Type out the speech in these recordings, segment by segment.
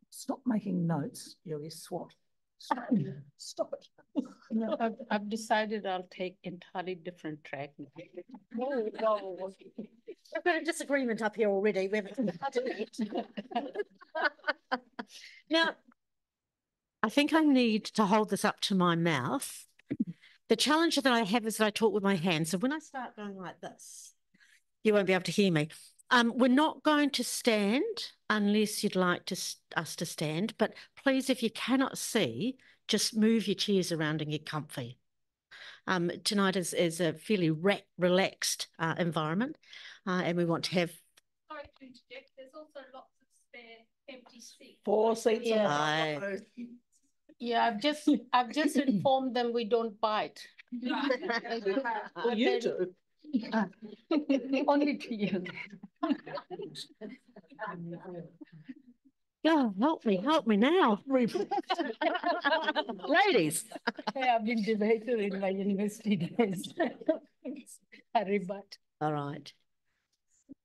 Stop making notes, you swat. Stop it. No, I've decided I'll take entirely different track. Whoa. I've got a disagreement up here already. We haven't had it yet. Now, I think I need to hold this up to my mouth. The challenge that I have is that I talk with my hands. So when I start going like this, you won't be able to hear me. We're not going to stand unless you'd like us to stand, but please, if you cannot see, just move your chairs around and get comfy. Tonight is a fairly relaxed environment, and we want to have... Sorry to interject, there's also lots of spare empty seats. 4 seats. Yeah. Yeah, I've just informed them we don't bite. Well, you do. Only to you. Oh, help me now. Ladies. Hey, I've been debater in my university days. Harry Butt. All right.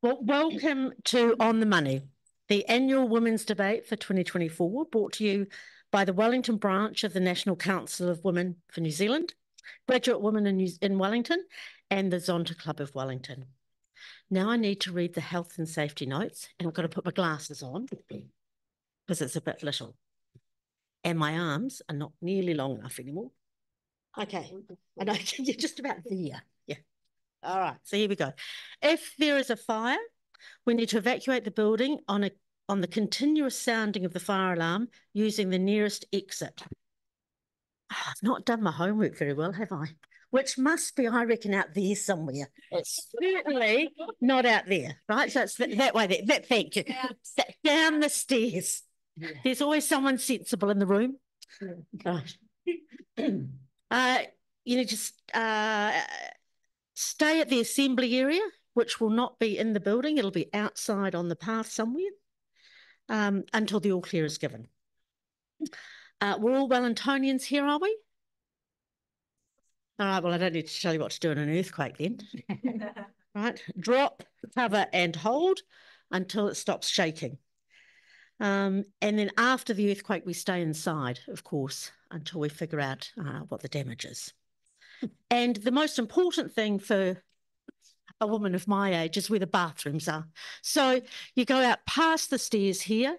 Well, welcome to On the Money, the annual Women's Debate for 2024, brought to you by the Wellington branch of the National Council of Women for New Zealand, Graduate Women in Wellington, and the Zonta Club of Wellington. Now I need to read the health and safety notes, and I've got to put my glasses on because it's a bit little. And my arms are not nearly long enough anymore. Okay, I know you're just about there. Yeah. All right, so here we go. If there is a fire, we need to evacuate the building on the continuous sounding of the fire alarm using the nearest exit. Oh, I've not done my homework very well, have I? Which must be, I reckon, out there somewhere. It's certainly not out there, right? So it's that way there. Thank you. Down the stairs. Yeah. There's always someone sensible in the room. Yeah. Right. You need to stay at the assembly area, which will not be in the building. It'll be outside on the path somewhere until the all clear is given. We're all Wellingtonians here, are we? All right, well, I don't need to tell you what to do in an earthquake then. Right, drop, cover and hold until it stops shaking. And then after the earthquake, we stay inside, of course, until we figure out what the damage is. And the most important thing for a woman of my age is where the bathrooms are. So you go out past the stairs here,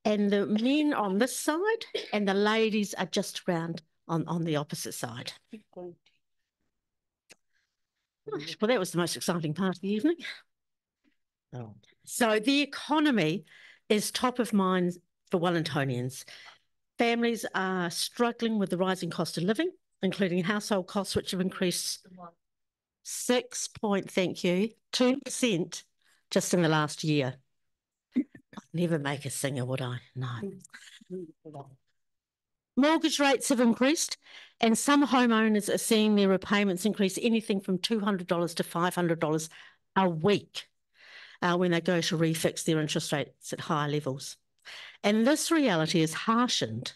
and the men on this side and the ladies are just around on the opposite side. Well, that was the most exciting part of the evening. Oh. So the economy is top of mind for Wellingtonians. Families are struggling with the rising cost of living, including household costs, which have increased 2% just in the last year. I'd never make a singer, would I? No. Mortgage rates have increased, and some homeowners are seeing their repayments increase anything from $200 to $500 a week when they go to refix their interest rates at higher levels. And this reality is harshened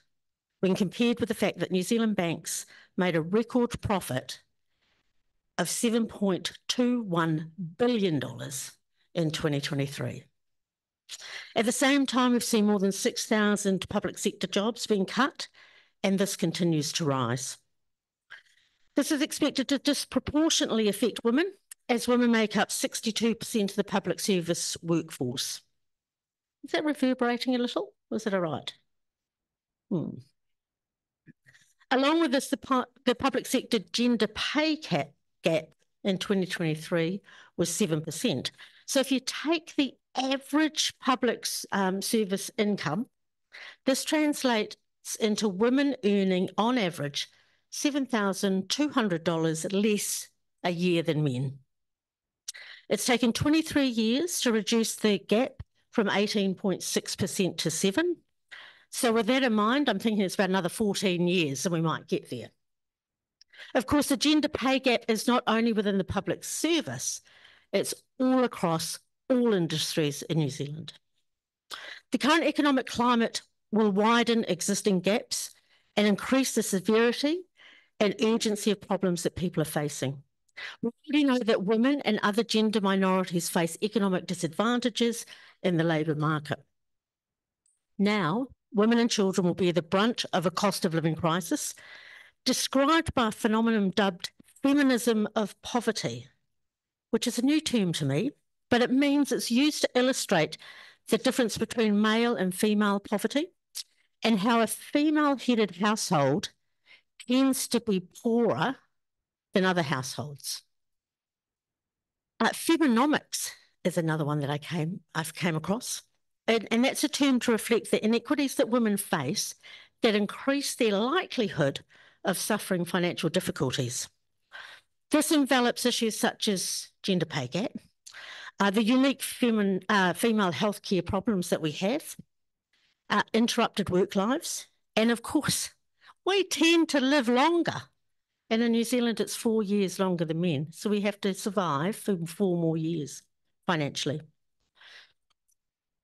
when compared with the fact that New Zealand banks made a record profit of $7.21 billion in 2023. At the same time, we've seen more than 6,000 public sector jobs being cut, and this continues to rise. This is expected to disproportionately affect women, as women make up 62% of the public service workforce. Is that reverberating a little, or is it all right? Along with this, the public sector gender pay gap in 2023 was 7%. So if you take the average public service income, this translates into women earning on average $7,200 less a year than men. It's taken 23 years to reduce the gap from 18.6% to 7%. So with that in mind, I'm thinking it's about another 14 years and we might get there. Of course, the gender pay gap is not only within the public service, it's all across all industries in New Zealand. The current economic climate will widen existing gaps and increase the severity and urgency of problems that people are facing. We already know that women and other gender minorities face economic disadvantages in the labour market. Now, women and children will bear the brunt of a cost of living crisis, described by a phenomenon dubbed feminism of poverty, which is a new term to me, but it means it's used to illustrate the difference between male and female poverty and how a female-headed household tends to be poorer than other households. Feminomics is another one that I've came across, and that's a term to reflect the inequities that women face that increase their likelihood of suffering financial difficulties. This envelops issues such as gender pay gap, the unique female healthcare problems that we have, interrupted work lives, and of course, we tend to live longer. And in New Zealand, it's 4 years longer than men. So we have to survive for 4 more years financially.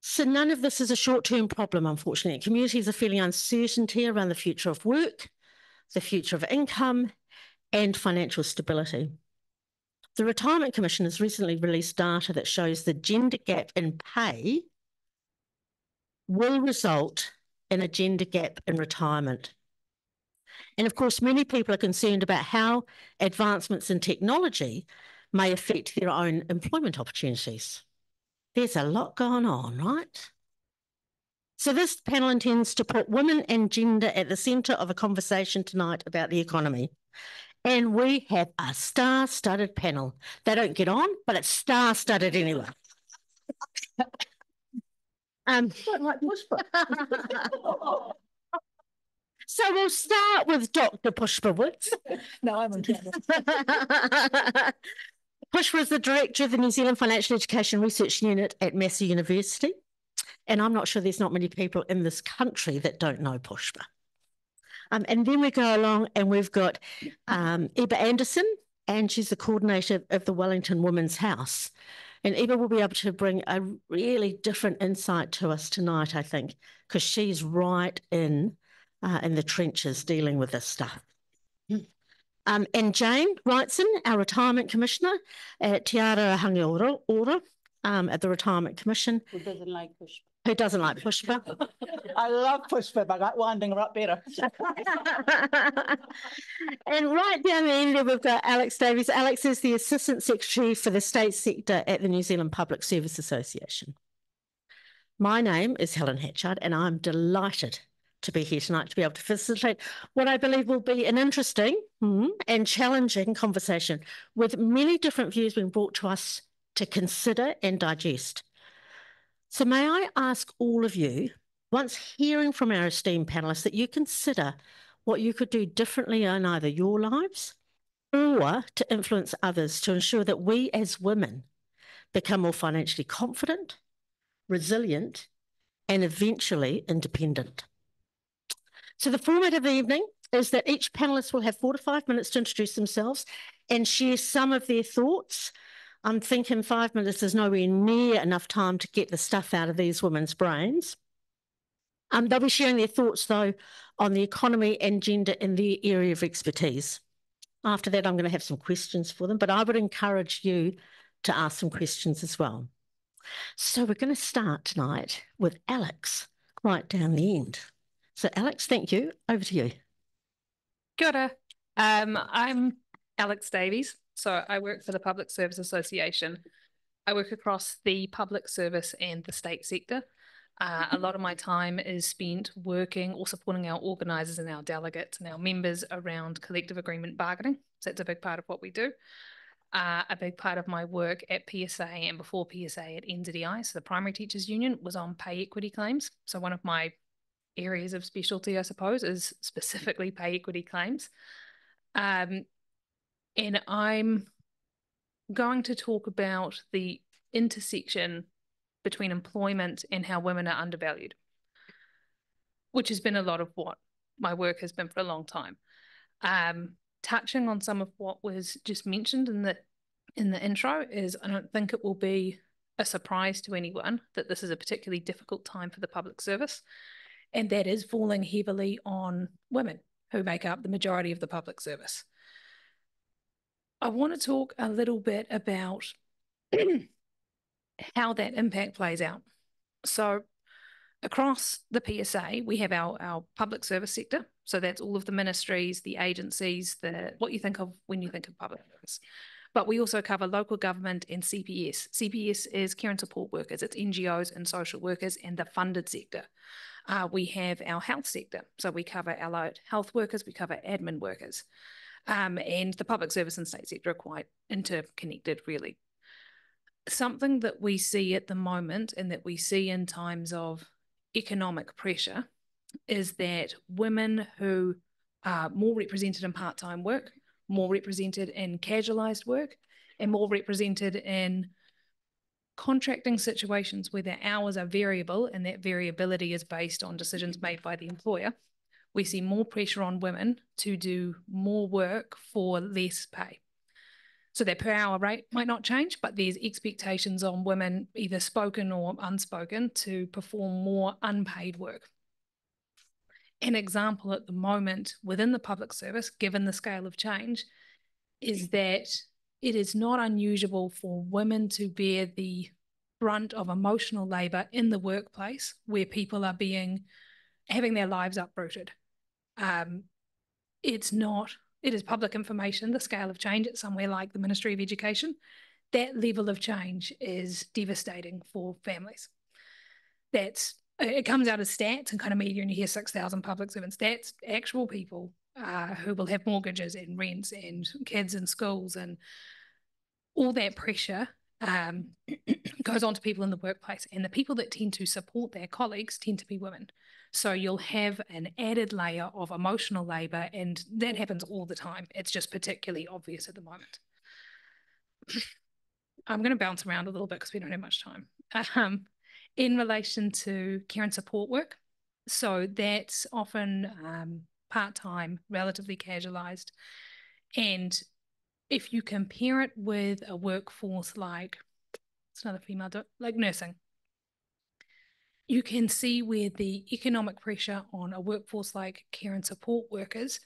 So none of this is a short-term problem, unfortunately. Communities are feeling uncertainty around the future of work, the future of income, and financial stability. The Retirement Commission has recently released data that shows the gender gap in pay will result in a gender gap in retirement. And of course, many people are concerned about how advancements in technology may affect their own employment opportunities. There's a lot going on, right? So this panel intends to put women and gender at the centre of a conversation tonight about the economy. And we have a star-studded panel. They don't get on, but it's star-studded anyway. Don't like Pushpa. So we'll start with Dr. Pushpa Woods. No, I'm in trouble. Pushpa is the director of the New Zealand Financial Education Research Unit at Massey University. And I'm not sure there's not many people in this country that don't know Pushpa. And then we go along and we've got Eba Anderson, and she's the coordinator of the Wellington Women's House. And Eba will be able to bring a really different insight to us tonight, I think, because she's right in the trenches dealing with this stuff. And Jane Wrightson, our Retirement Commissioner at Te Ara Hangi Ora at the Retirement Commission. Who doesn't like Pushpa? Who doesn't like Pushpa? I love Pushpa, but I like winding her up better. And right down the end there, we've got Alex Davies. Alex is the Assistant Secretary for the State Sector at the New Zealand Public Service Association. My name is Helen Hatchard, and I'm delighted to be here tonight to be able to facilitate what I believe will be an interesting and challenging conversation with many different views being brought to us to consider and digest. So may I ask all of you, once hearing from our esteemed panellists, that you consider what you could do differently in either your lives or to influence others to ensure that we as women become more financially confident, resilient, and eventually independent. So the format of the evening is that each panellist will have 4 to 5 minutes to introduce themselves and share some of their thoughts. I'm thinking 5 minutes is nowhere near enough time to get the stuff out of these women's brains. They'll be sharing their thoughts, though, on the economy and gender in their area of expertise. After that, I'm going to have some questions for them, but I would encourage you to ask some questions as well. So we're going to start tonight with Alex right down the end. So Alex, thank you. Over to you. Kia ora. I'm Alex Davies. So I work for the Public Service Association. I work across the public service and the state sector. A lot of my time is spent working or supporting our organisers and our delegates and our members around collective agreement bargaining. So that's a big part of what we do. A big part of my work at PSA and before PSA at NZEI, so the Primary Teachers Union, was on pay equity claims. So one of my areas of specialty, I suppose, is specifically pay equity claims. And I'm going to talk about the intersection between employment and how women are undervalued, which has been a lot of what my work has been for a long time. Touching on some of what was just mentioned in the intro is, I don't think it will be a surprise to anyone that this is a particularly difficult time for the public service, and that is falling heavily on women who make up the majority of the public service. I want to talk a little bit about how that impact plays out. So across the PSA, we have our public service sector. So that's all of the ministries, the agencies, what you think of when you think of public service. But we also cover local government and CPS. CPS is care and support workers, it's NGOs and social workers and the funded sector. We have our health sector. So we cover allied health workers, we cover admin workers. And the public service and state sector are quite interconnected, really. Something that we see at the moment and that we see in times of economic pressure is that women who are more represented in part-time work, more represented in casualised work, and more represented in contracting situations where their hours are variable and that variability is based on decisions made by the employer, we see more pressure on women to do more work for less pay. So their per hour rate might not change, but there's expectations on women, either spoken or unspoken, to perform more unpaid work. An example at the moment within the public service, given the scale of change, is that it is not unusual for women to bear the brunt of emotional labour in the workplace where people are having their lives uprooted. It is public information, the scale of change at somewhere like the Ministry of Education. That level of change is devastating for families. It comes out as stats and kind of media, and you hear 6,000 public servants. That's actual people who will have mortgages and rents and kids in schools, and all that pressure goes on to people in the workplace. And the people that tend to support their colleagues tend to be women. So you'll have an added layer of emotional labour, and that happens all the time. It's just particularly obvious at the moment. I'm going to bounce around a little bit because we don't have much time. In relation to care and support work, so that's often part-time, relatively casualised. And if you compare it with a workforce like, it's another female, like nursing, you can see where the economic pressure on a workforce like care and support workers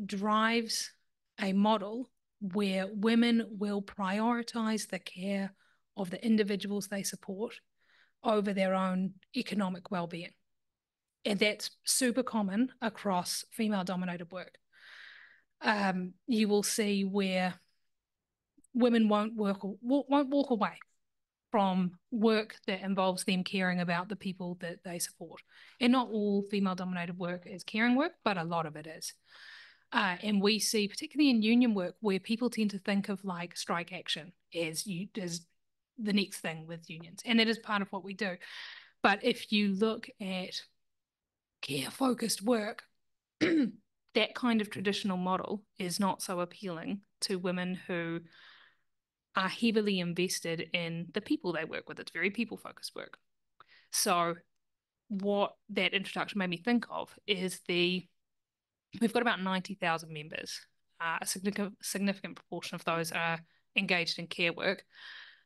drives a model where women will prioritise the care of the individuals they support over their own economic well-being. And that's super common across female-dominated work. You will see where women won't walk away from work that involves them caring about the people that they support. And not all female-dominated work is caring work, but a lot of it is. And we see, particularly in union work, where people tend to think of like strike action as the next thing with unions. And that is part of what we do. But if you look at care-focused work, that kind of traditional model is not so appealing to women who are heavily invested in the people they work with. It's very people-focused work. So what that introduction made me think of is we've got about 90,000 members. A significant proportion of those are engaged in care work.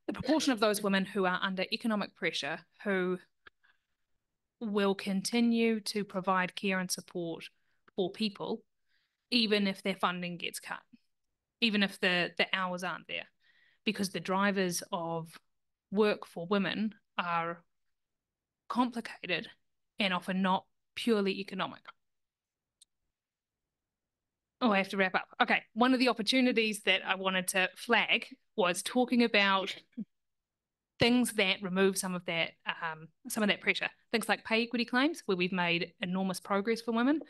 The proportion of those women who are under economic pressure, who will continue to provide care and support for people, even if their funding gets cut, even if the hours aren't there, because the drivers of work for women are complicated and often not purely economic. Oh, I have to wrap up. Okay, one of the opportunities that I wanted to flag was talking about things that remove some of that pressure. Things like pay equity claims, where we've made enormous progress for women,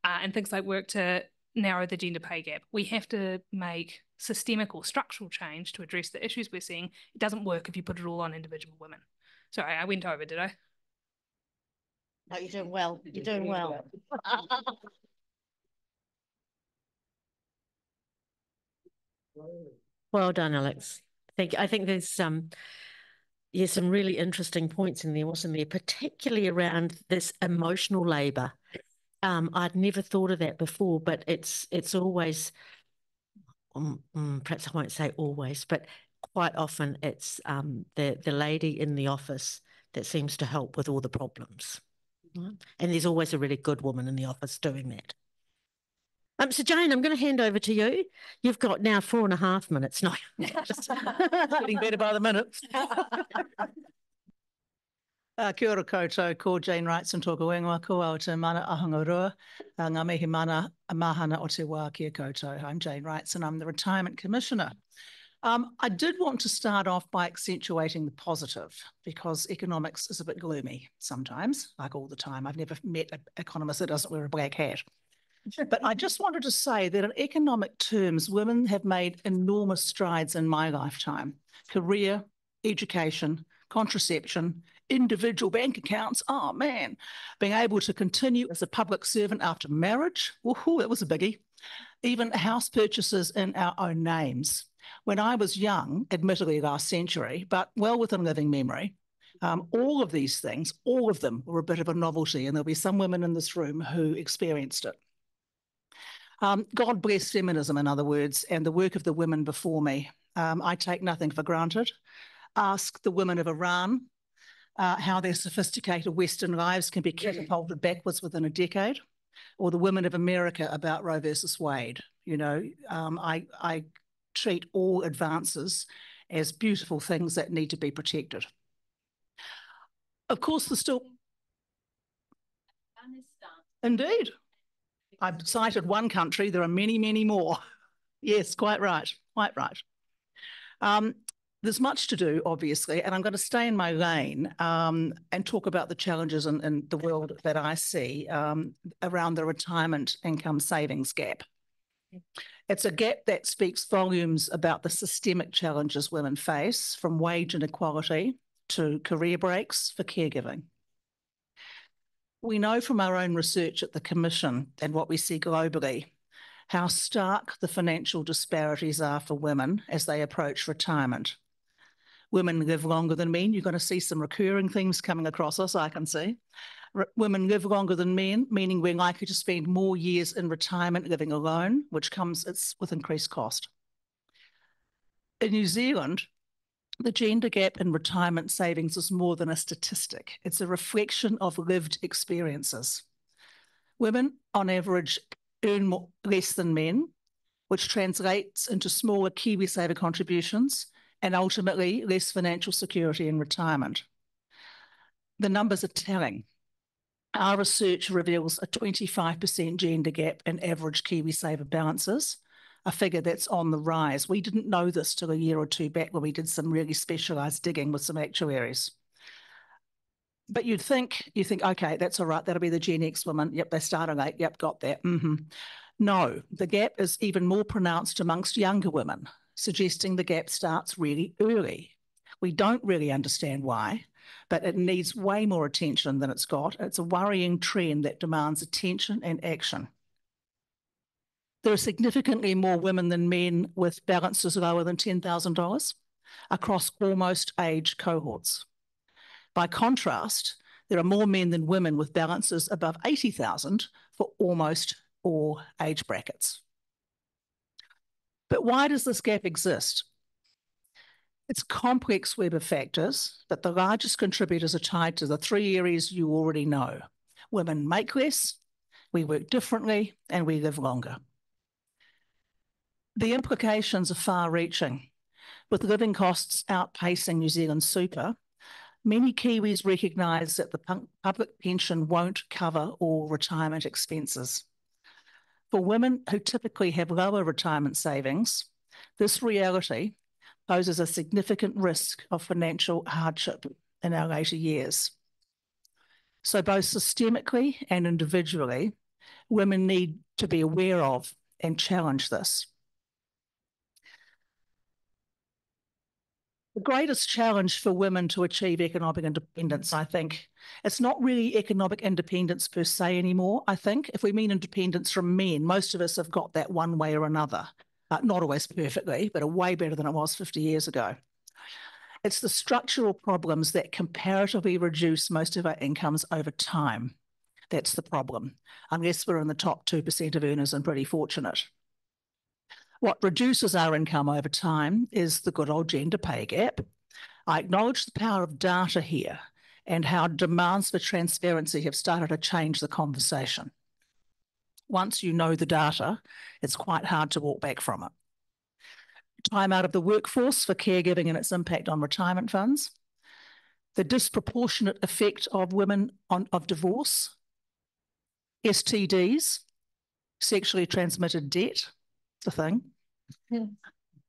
and things like work to narrow the gender pay gap. We have to make systemic or structural change to address the issues we're seeing. It doesn't work if you put it all on individual women. Sorry, I went over, did I? No, you're doing well. You're doing well. Well done, Alex. I think there's some really interesting points in there, wasn't there? Particularly around this emotional labour. I'd never thought of that before, but it's always, perhaps I won't say always, but quite often it's the lady in the office that seems to help with all the problems. And there's always a really good woman in the office doing that. So Jane, I'm going to hand over to you. You've got now 4.5 minutes. No, Getting better by the minute. Kia ora koutou, ko Jane Wrightson tōku wengua, ko au te mana ahangarua, ngā mihi mana mahana o te wā kia koutou. I'm Jane Wrightson, I'm the Retirement Commissioner. I did want to start off by accentuating the positive because economics is a bit gloomy sometimes, like all the time. I've never met an economist that doesn't wear a black hat. But I just wanted to say that in economic terms, women have made enormous strides in my lifetime. Career, education, contraception, individual bank accounts, oh man, being able to continue as a public servant after marriage, woohoo, that was a biggie. Even house purchases in our own names. When I was young, admittedly last century, but well within living memory, all of these things, all of them were a bit of a novelty, and there'll be some women in this room who experienced it. God bless feminism, in other words, and the work of the women before me. I take nothing for granted. Ask the women of Iran how their sophisticated Western lives can be catapulted backwards within a decade, or the women of America about Roe versus Wade. You know, I treat all advances as beautiful things that need to be protected. Of course, there's still... Indeed. I've cited one country. There are many, many more. Yes, quite right. Quite right. There's much to do, obviously, and I'm going to stay in my lane and talk about the challenges in the world that I see around the retirement income savings gap. It's a gap that speaks volumes about the systemic challenges women face, from wage inequality to career breaks for caregiving. We know from our own research at the Commission and what we see globally how stark the financial disparities are for women as they approach retirement. Women live longer than men. You're going to see some recurring themes coming across us, I can see. Women live longer than men, meaning we're likely to spend more years in retirement living alone, which comes with increased cost. In New Zealand, the gender gap in retirement savings is more than a statistic. It's a reflection of lived experiences. Women, on average, earn less than men, which translates into smaller KiwiSaver contributions and ultimately less financial security in retirement. The numbers are telling. Our research reveals a 25% gender gap in average KiwiSaver balances, a figure that's on the rise. We didn't know this till a year or two back when we did some really specialised digging with some actuaries. But you think, okay, that's all right, that'll be the Gen X woman. Yep, they started late. Yep, got that. No, the gap is even more pronounced amongst younger women, suggesting the gap starts really early. We don't really understand why, but it needs way more attention than it's got. It's a worrying trend that demands attention and action. There are significantly more women than men with balances lower than $10,000 across almost age cohorts. By contrast, there are more men than women with balances above $80,000 for almost all age brackets. But why does this gap exist? It's a complex web of factors, but the largest contributors are tied to the three areas you already know. Women make less, we work differently, and we live longer. The implications are far-reaching. With living costs outpacing New Zealand super, many Kiwis recognise that the public pension won't cover all retirement expenses. For women who typically have lower retirement savings, this reality poses a significant risk of financial hardship in our later years. So both systemically and individually, women need to be aware of and challenge this. The greatest challenge for women to achieve economic independence, I think, it's not really economic independence per se anymore, I think. If we mean independence from men, most of us have got that one way or another. Not always perfectly, but way better than it was 50 years ago. It's the structural problems that comparatively reduce most of our incomes over time. That's the problem, unless we're in the top 2% of earners and pretty fortunate. What reduces our income over time is the good old gender pay gap. I acknowledge the power of data here and how demands for transparency have started to change the conversation. Once you know the data, it's quite hard to walk back from it. Time out of the workforce for caregiving and its impact on retirement funds. The disproportionate effect of women of divorce, STDs, sexually transmitted debt, it's a thing.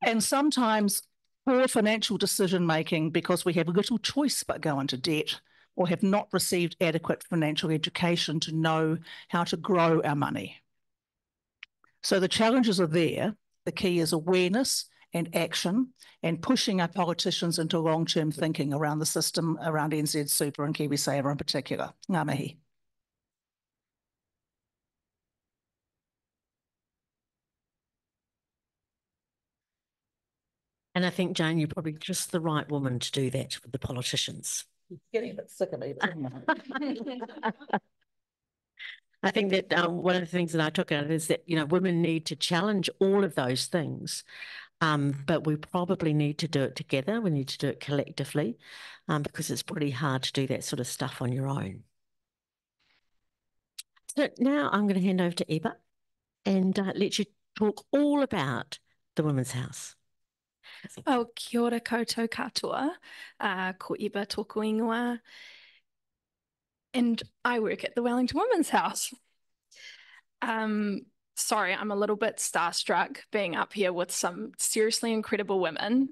And sometimes poor financial decision making because we have little choice but go into debt or have not received adequate financial education to know how to grow our money. So the challenges are there. The key is awareness and action and pushing our politicians into long-term thinking around the system, around NZ Super and KiwiSaver in particular. Ngā mihi. And I think, Jane, you're probably just the right woman to do that with the politicians. Getting a bit sick of me. I think that one of the things that I took out is that, women need to challenge all of those things, but we probably need to do it together. We need to do it collectively because it's pretty hard to do that sort of stuff on your own. So now I'm going to hand over to Eva and let you talk all about the Women's House. Oh, kia ora koutou katoa, ko Eva tōku ingoa, and I work at the Wellington Women's House. Sorry, I'm a little bit starstruck being up here with some seriously incredible women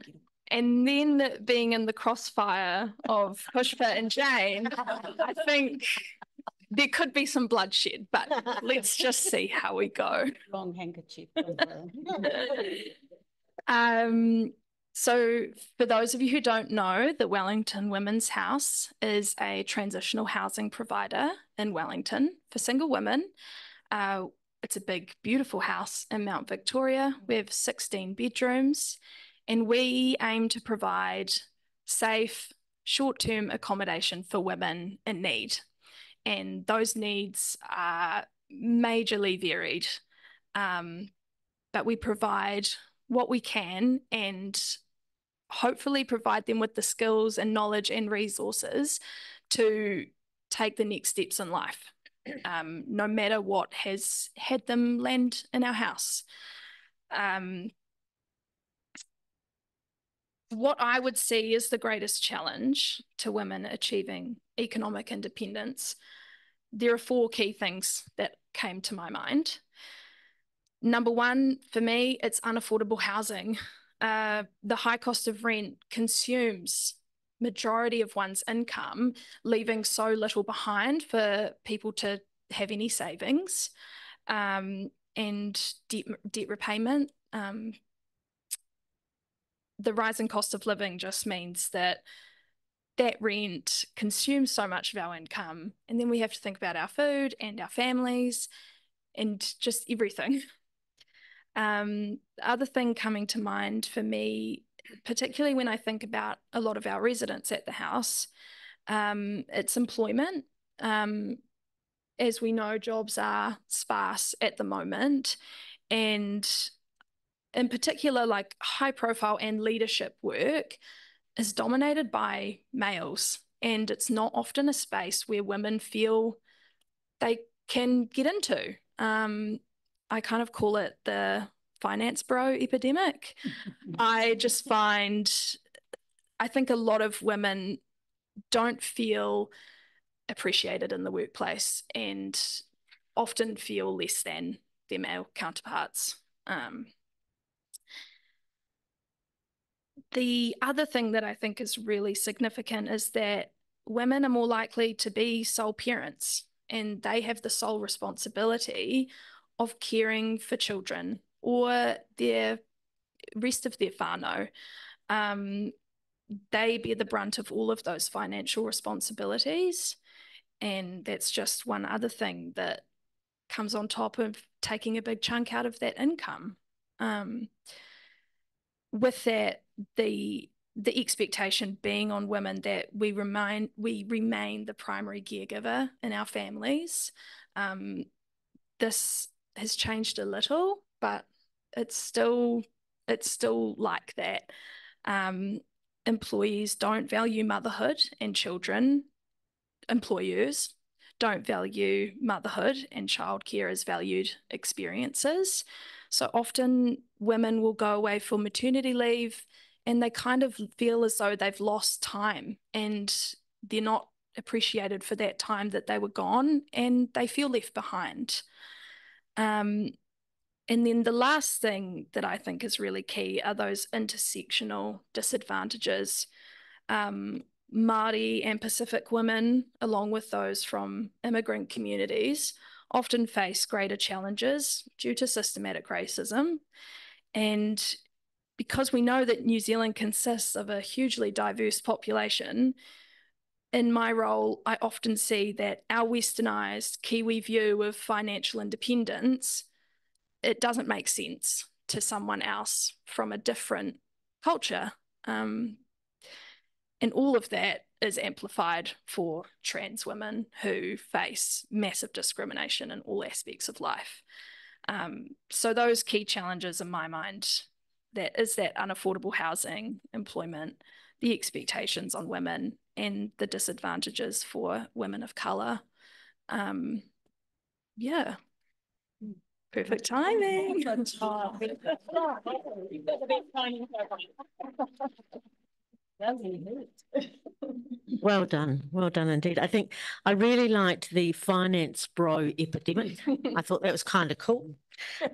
and then being in the crossfire of Pushpa and Jane. I think there could be some bloodshed, but let's just see how we go. Long handkerchief. So for those of you who don't know, the Wellington Women's House is a transitional housing provider in Wellington for single women. It's a big, beautiful house in Mount Victoria. We have 16 bedrooms, and we aim to provide safe, short-term accommodation for women in need. And those needs are majorly varied, but we provide what we can and hopefully provide them with the skills and knowledge and resources to take the next steps in life, no matter what has had them land in our house. What I would see is the greatest challenge to women achieving economic independence. There are 4 key things that came to my mind. Number one, for me, it's unaffordable housing. The high cost of rent consumes majority of one's income, leaving so little behind for people to have any savings, and debt repayment. The rising cost of living just means that rent consumes so much of our income, and then we have to think about our food and our families and just everything. The other thing coming to mind for me, particularly when I think about a lot of our residents at the house, it's employment. As we know, jobs are sparse at the moment, and in particular, like high profile and leadership work is dominated by males, and it's not often a space where women feel they can get into. I kind of call it the finance bro epidemic. I think a lot of women don't feel appreciated in the workplace and often feel less than their male counterparts. The other thing that I think is really significant is that women are more likely to be sole parents, and they have the sole responsibility of caring for children or their rest of their whānau. They bear the brunt of all of those financial responsibilities, and that's just one other thing that comes on top of taking a big chunk out of that income. With that, the expectation being on women that we remain the primary caregiver in our families. This has changed a little, but it's still like that. Employees don't value motherhood and children. Employers don't value motherhood and childcare as valued experiences. So often women will go away for maternity leave and they kind of feel as though they've lost time and they're not appreciated for that time that they were gone and they feel left behind. And then the last thing that I think is really key are those intersectional disadvantages. Māori and Pacific women, along with those from immigrant communities, often face greater challenges due to systematic racism. And because we know that New Zealand consists of a hugely diverse population, in my role, I often see that our westernised Kiwi view of financial independence, it doesn't make sense to someone else from a different culture. And all of that is amplified for trans women who face massive discrimination in all aspects of life. So those key challenges in my mind, that is that unaffordable housing, employment, the expectations on women and the disadvantages for women of colour. Yeah. Perfect timing. Well done indeed. I think I really liked the finance bro epidemic. I thought that was kind of cool.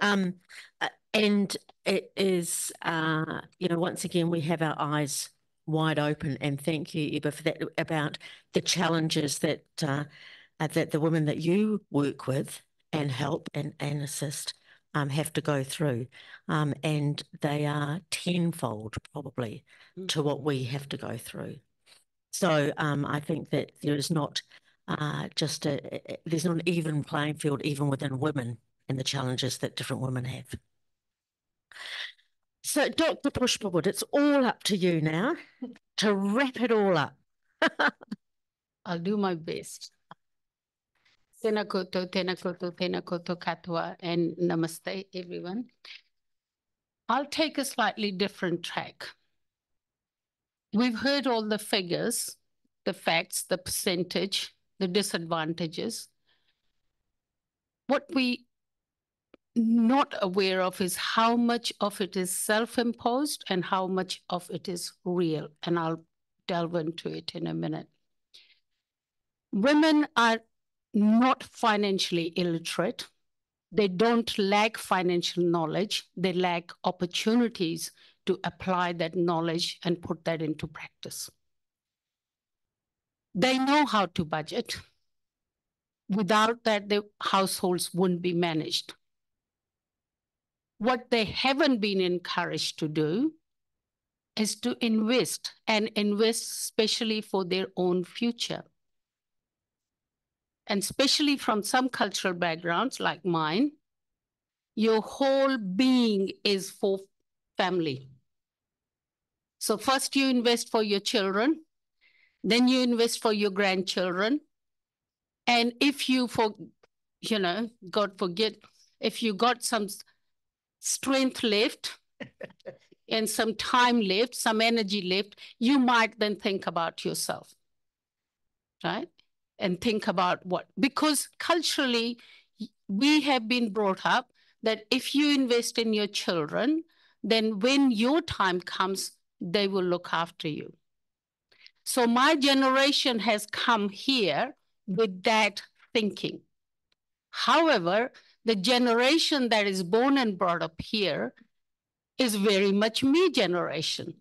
And it is, once again, we have our eyes wide open, and thank you, Eba, for that, about the challenges that that the women that you work with and help and assist have to go through. And they are tenfold probably to what we have to go through. So I think that there is not there's not an even playing field even within women and the challenges that different women have. So Dr. Pushpawood, it's all up to you now to wrap it all up. I'll do my best. Tēnā koutou, tēnā koutou, tēnā koutou katoa, and namaste, everyone. I'll take a slightly different track. We've heard all the figures, the facts, the percentage, the disadvantages. What we not aware of is how much of it is self-imposed and how much of it is real. And I'll delve into it in a minute. Women are not financially illiterate. They don't lack financial knowledge. They lack opportunities to apply that knowledge and put that into practice. They know how to budget. Without that, the households wouldn't be managed. What they haven't been encouraged to do is to invest, and invest especially for their own future. And especially from some cultural backgrounds like mine, your whole being is for family. So first you invest for your children, then you invest for your grandchildren. And if you, God forget, if you got some strength left and some time left, some energy left, you might then think about yourself, right? And think about what, because culturally, we have been brought up that if you invest in your children, then when your time comes, they will look after you. So my generation has come here with that thinking. However, the generation that is born and brought up here is very much me generation,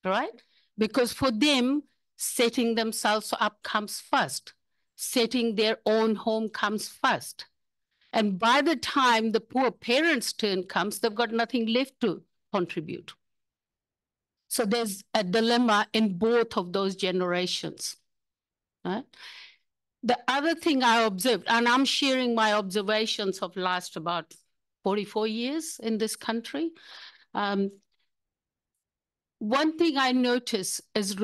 right? Because for them, setting themselves up comes first. Setting their own home comes first. And by the time the poor parents' turn comes, they've got nothing left to contribute. So there's a dilemma in both of those generations, right? The other thing I observed, and I'm sharing my observations of last about 44 years in this country. One thing I notice is,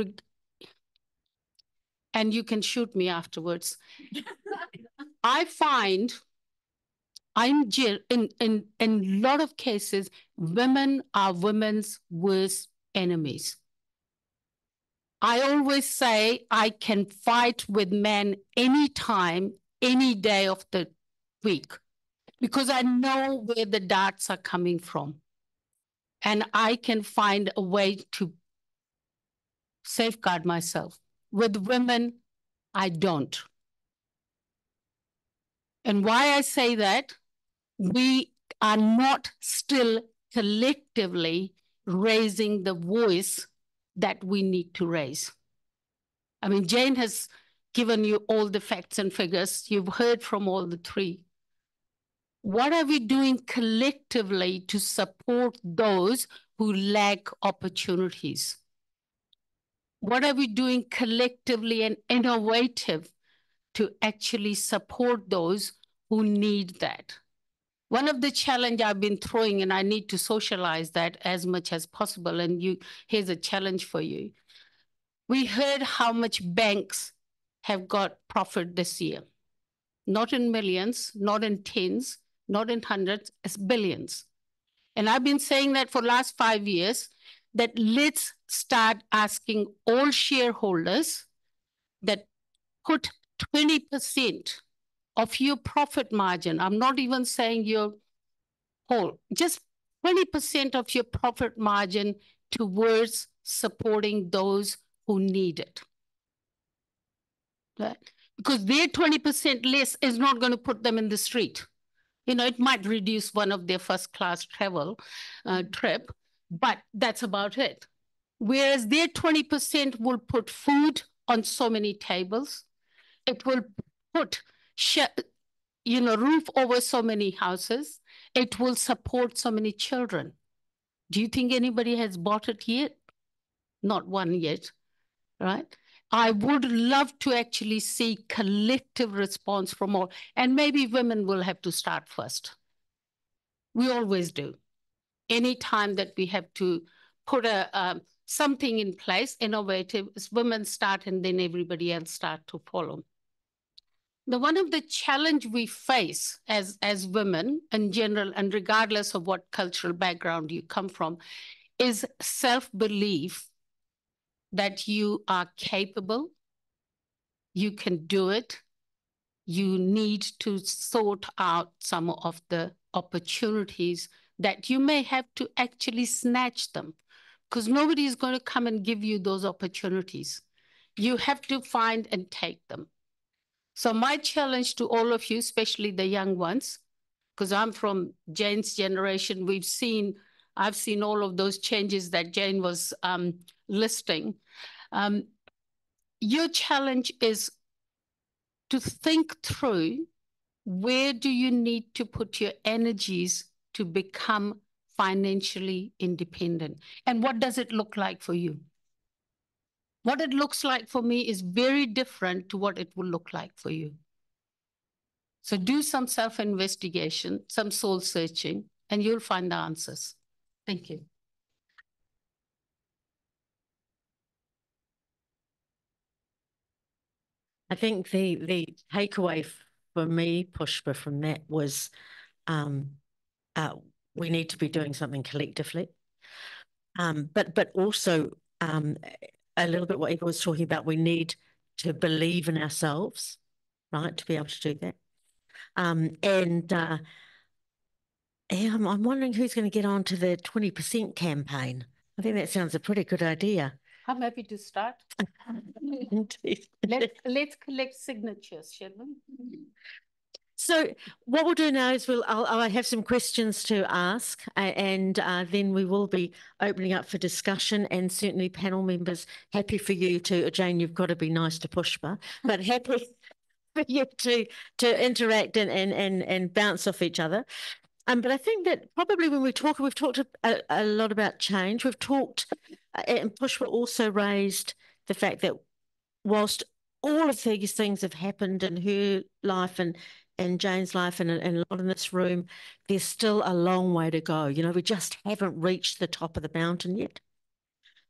and you can shoot me afterwards, I find in a lot of cases, women are women's worst enemies. I always say I can fight with men anytime, any day of the week, because I know where the darts are coming from. And I can find a way to safeguard myself. With women, I don't. And why I say that, we are not still collectively raising the voice that we need to raise. I mean, Jane has given you all the facts and figures. You've heard from all the three. What are we doing collectively to support those who lack opportunities? What are we doing collectively and innovative to actually support those who need that? One of the challenge I've been throwing, and I need to socialize that as much as possible, and here's a challenge for you. We heard how much banks have got profit this year. Not in millions, not in tens, not in hundreds, it's billions. And I've been saying that for the last 5 years, that let's start asking all shareholders that put 20% of your profit margin, I'm not even saying your whole, just 20% of your profit margin towards supporting those who need it. Right? Because their 20% less is not going to put them in the street. You know, it might reduce one of their first class travel trip, but that's about it. Whereas their 20% will put food on so many tables. It will put, roof over so many houses. It will support so many children. Do you think anybody has bought it yet? Not one yet, right? I would love to actually see collective response from all, and maybe women will have to start first. We always do. Anytime that we have to put something in place, innovative, women start and then everybody else start to follow. Now, one of the challenge we face as women in general, and regardless of what cultural background you come from, is self-belief that you are capable, you can do it, you need to sort out some of the opportunities that you may have to actually snatch them, because nobody is going to come and give you those opportunities. You have to find and take them. So my challenge to all of you, especially the young ones, because I'm from Jane's generation, I've seen all of those changes that Jane was listing. Your challenge is to think through, where do you need to put your energies to become financially independent? And what does it look like for you? What it looks like for me is very different to what it will look like for you. So do some self-investigation, some soul searching, and you'll find the answers. Thank you. I think the takeaway for me, Pushpa, from that was we need to be doing something collectively. But also a little bit what Eva was talking about, we need to believe in ourselves, right, to be able to do that. Yeah, I'm wondering who's going to get on to the 20% campaign. I think that sounds a pretty good idea. I'm happy to start. Indeed. Let's collect signatures, shall we? So what we'll do now is I have some questions to ask, and then we will be opening up for discussion, and certainly panel members, happy for you to, Jane, you've got to be nice to Pushpa, but happy for you to interact and bounce off each other. But I think that probably when we've talked a lot about change. We've talked, and Pushpa also raised the fact that whilst all of these things have happened in her life and Jane's life and a lot in this room, there's still a long way to go. You know, we just haven't reached the top of the mountain yet.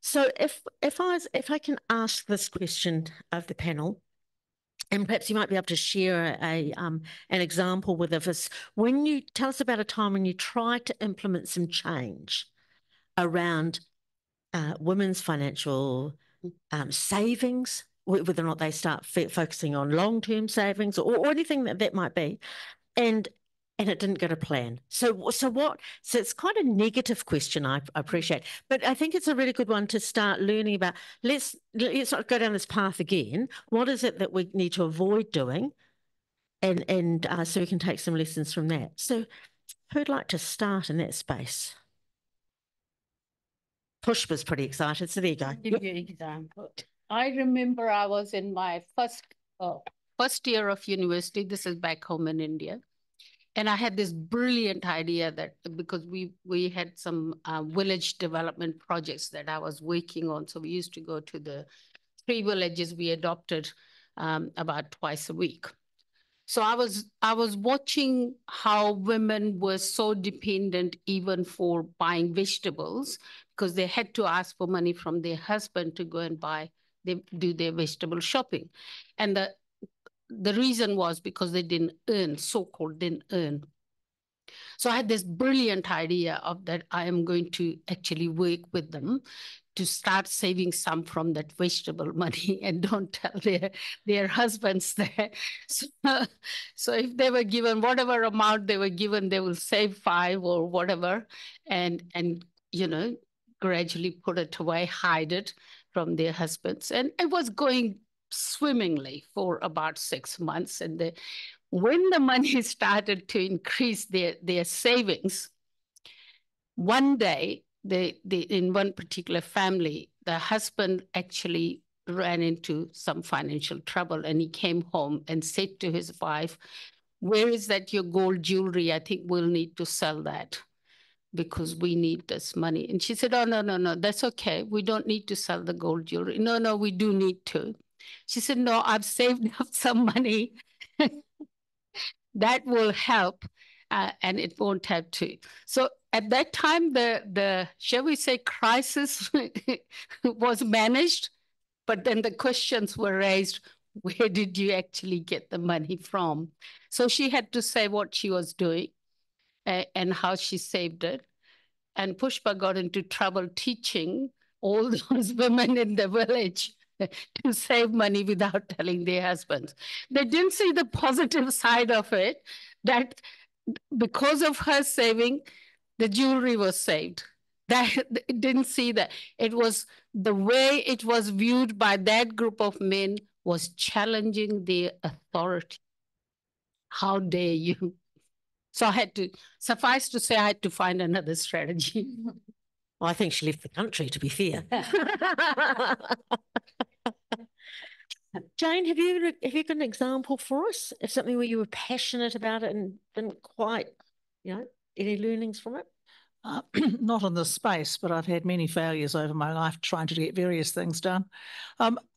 So if I can ask this question of the panel, and perhaps you might be able to share an example with us. When you tell us about a time when you tried to implement some change around women's financial savings, whether or not they start focusing on long-term savings or anything that might be. And it didn't go to plan. So it's quite a negative question, I appreciate. But I think it's a really good one to start learning about. Let's not go down this path again. What is it that we need to avoid doing? And so we can take some lessons from that. So who'd like to start in that space? Push was pretty excited, so there you go. I'll give you an example. I remember I was in my first year of university. This is back home in India. And I had this brilliant idea that because we had some village development projects that I was working on. So we used to go to the 3 villages we adopted about twice a week. So I was watching how women were so dependent even for buying vegetables because they had to ask for money from their husband to go and do their vegetable shopping. And the reason was because they didn't earn, so-called didn't earn. So I had this brilliant idea of that I am going to actually work with them to start saving some from that vegetable money and don't tell their husbands that. So if they were given whatever amount they were given, they will save 5 or whatever and gradually put it away, hide it from their husbands. And it was going swimmingly for about 6 months. And when the money started to increase their savings, one day, in one particular family, the husband actually ran into some financial trouble and he came home and said to his wife, "Where is that your gold jewelry? I think we'll need to sell that because we need this money." And she said, "Oh, no, that's okay. We don't need to sell the gold jewelry." No, we do need to. She said, "No, I've saved up some money that will help and it won't have to." So at that time, the shall we say, crisis was managed, but then the questions were raised, where did you actually get the money from? So she had to say what she was doing and how she saved it. And Pushpa got into trouble teaching all those women in the village to save money without telling their husbands. They didn't see the positive side of it, that because of her saving, the jewelry was saved. That didn't see that. It was the way it was viewed by that group of men was challenging their authority. How dare you? So I had to, suffice to say, I had to find another strategy. Well, I think she left the country, to be fair. Jane, have you got an example for us of something where you were passionate about it and didn't quite, any learnings from it? Not in this space, but I've had many failures over my life trying to get various things done.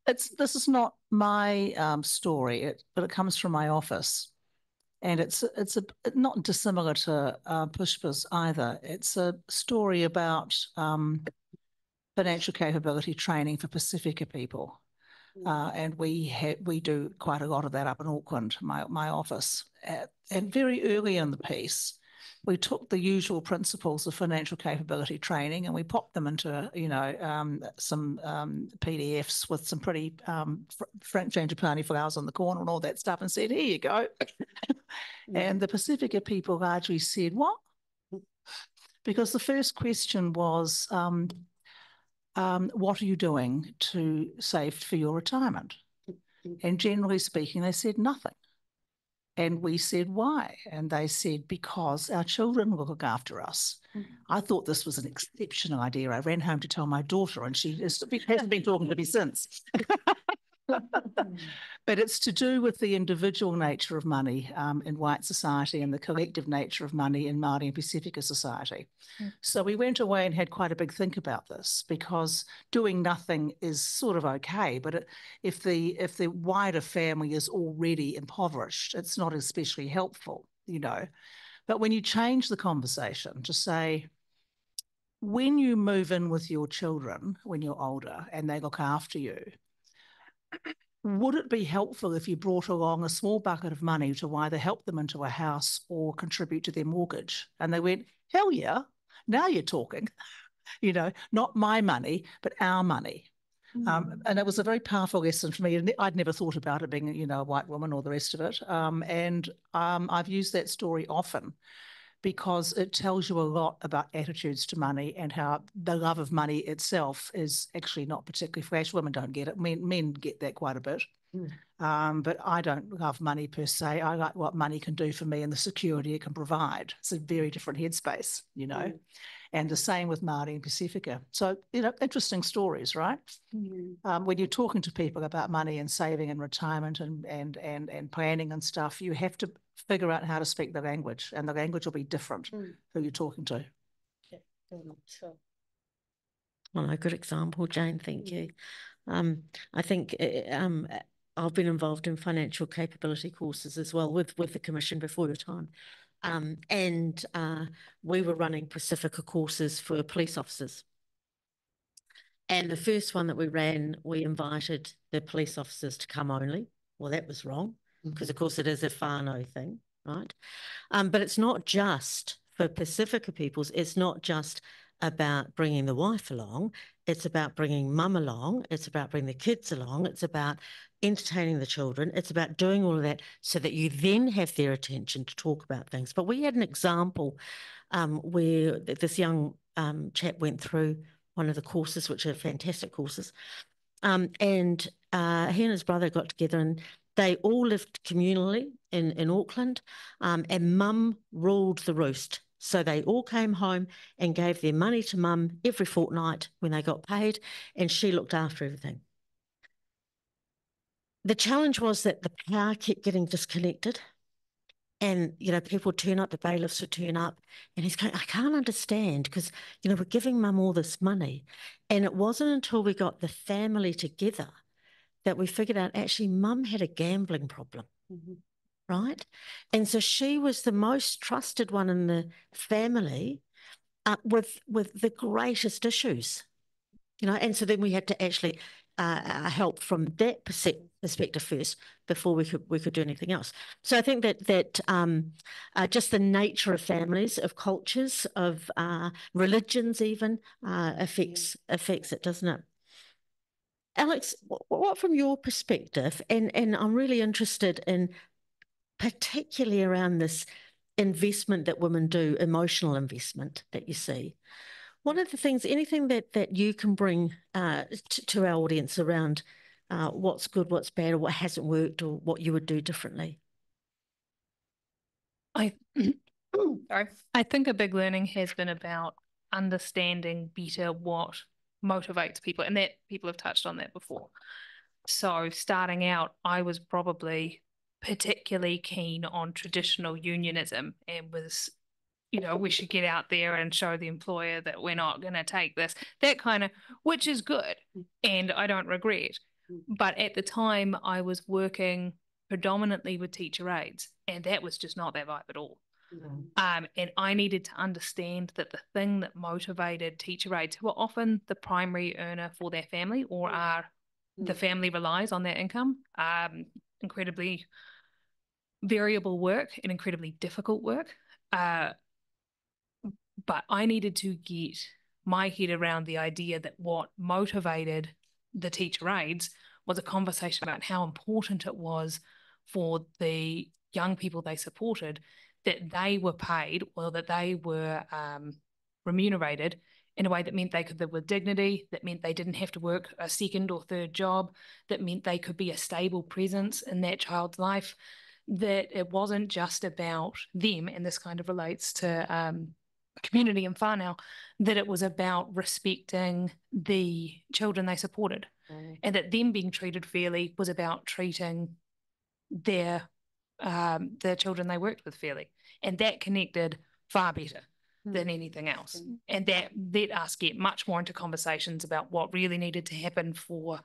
This is not my story, but it comes from my office. And it's not dissimilar to Pushpa's either. It's a story about financial capability training for Pacifica people. And we do quite a lot of that up in Auckland, my office. And very early in the piece, we took the usual principles of financial capability training and we popped them into, some PDFs with some pretty frangipani flowers on the corner and all that stuff and said, "Here you go." And the Pacifica people largely said, "What?" Because the first question was, what are you doing to save for your retirement? And generally speaking, they said nothing. And we said, "Why?" And they said, "Because our children will look after us." I thought this was an exceptional idea. I ran home to tell my daughter and she hasn't been talking to me since. But it's to do with the individual nature of money in white society and the collective nature of money in Māori and Pacifica society. So we went away and had quite a big think about this, because doing nothing is sort of okay, but if the wider family is already impoverished, it's not especially helpful, But when you change the conversation to say, when you move in with your children when you're older and they look after you, would it be helpful if you brought along a small bucket of money to either help them into a house or contribute to their mortgage? And they went, "Hell yeah, now you're talking." Not my money, but our money. And it was a very powerful lesson for me. And I'd never thought about it being, you know, a white woman or the rest of it. I've used that story often because it tells you a lot about attitudes to money and how the love of money itself is actually not particularly fresh. Women don't get it. Men get that quite a bit. But I don't love money per se. I like what money can do for me and the security it can provide. It's a very different headspace, you know. And the same with Māori and Pacifica. So, you know, interesting stories, right? When you're talking to people about money and saving and retirement and planning and stuff, you have to figure out how to speak the language, and the language will be different who you're talking to. Yeah, sure. Well, a good example, Jane. Thank you. I think I've been involved in financial capability courses as well with the Commission before your time. And we were running Pacifica courses for police officers. And the first one that we ran, we invited the police officers to come only. Well, that was wrong because, of course, it is a whānau thing, right? But it's not just for Pacifica peoples. It's not just about bringing the wife along. It's about bringing mum along. It's about bringing the kids along. It's about entertaining the children. It's about doing all of that so that you then have their attention to talk about things. But we had an example where this young chap went through one of the courses, which are fantastic courses, and he and his brother got together and they all lived communally in Auckland, and mum ruled the roost. So they all came home and gave their money to mum every fortnight when they got paid, and she looked after everything. The challenge was that the power kept getting disconnected, and, you know, people turn up, the bailiffs would turn up, and he's going, I can't understand because, you know, we're giving mum all this money. And it wasn't until we got the family together that we figured out actually mum had a gambling problem. Right? And so she was the most trusted one in the family with the greatest issues, you know, and so then we had to actually help from that perspective first before we could do anything else. So I think that just the nature of families, of cultures, of religions even affects it, doesn't it? Alex, what from your perspective, and I'm really interested in particularly around this investment that women do, emotional investment that you see. What are the things, anything that you can bring to our audience around what's good, what's bad, or what hasn't worked, or what you would do differently? I think a big learning has been about understanding better what motivates people, and that people have touched on that before. So starting out, I was probably particularly keen on traditional unionism and was, you know, we should get out there and show the employer that we're not going to take this, that kind of, which is good and I don't regret. But at the time I was working predominantly with teacher aides, and that was just not their vibe at all. And I needed to understand that the thing that motivated teacher aides, who are often the primary earner for their family or are the family relies on their income, incredibly variable work and incredibly difficult work. But I needed to get my head around the idea that what motivated the teacher aides was a conversation about how important it was for the young people they supported that they were paid, or that they were remunerated in a way that meant they could live with dignity, that meant they didn't have to work a second or third job, that meant they could be a stable presence in that child's life, that it wasn't just about them, and this kind of relates to community and whānau, that it was about respecting the children they supported, and that them being treated fairly was about treating their the children they worked with fairly, and that connected far better than anything else. And that let us get much more into conversations about what really needed to happen for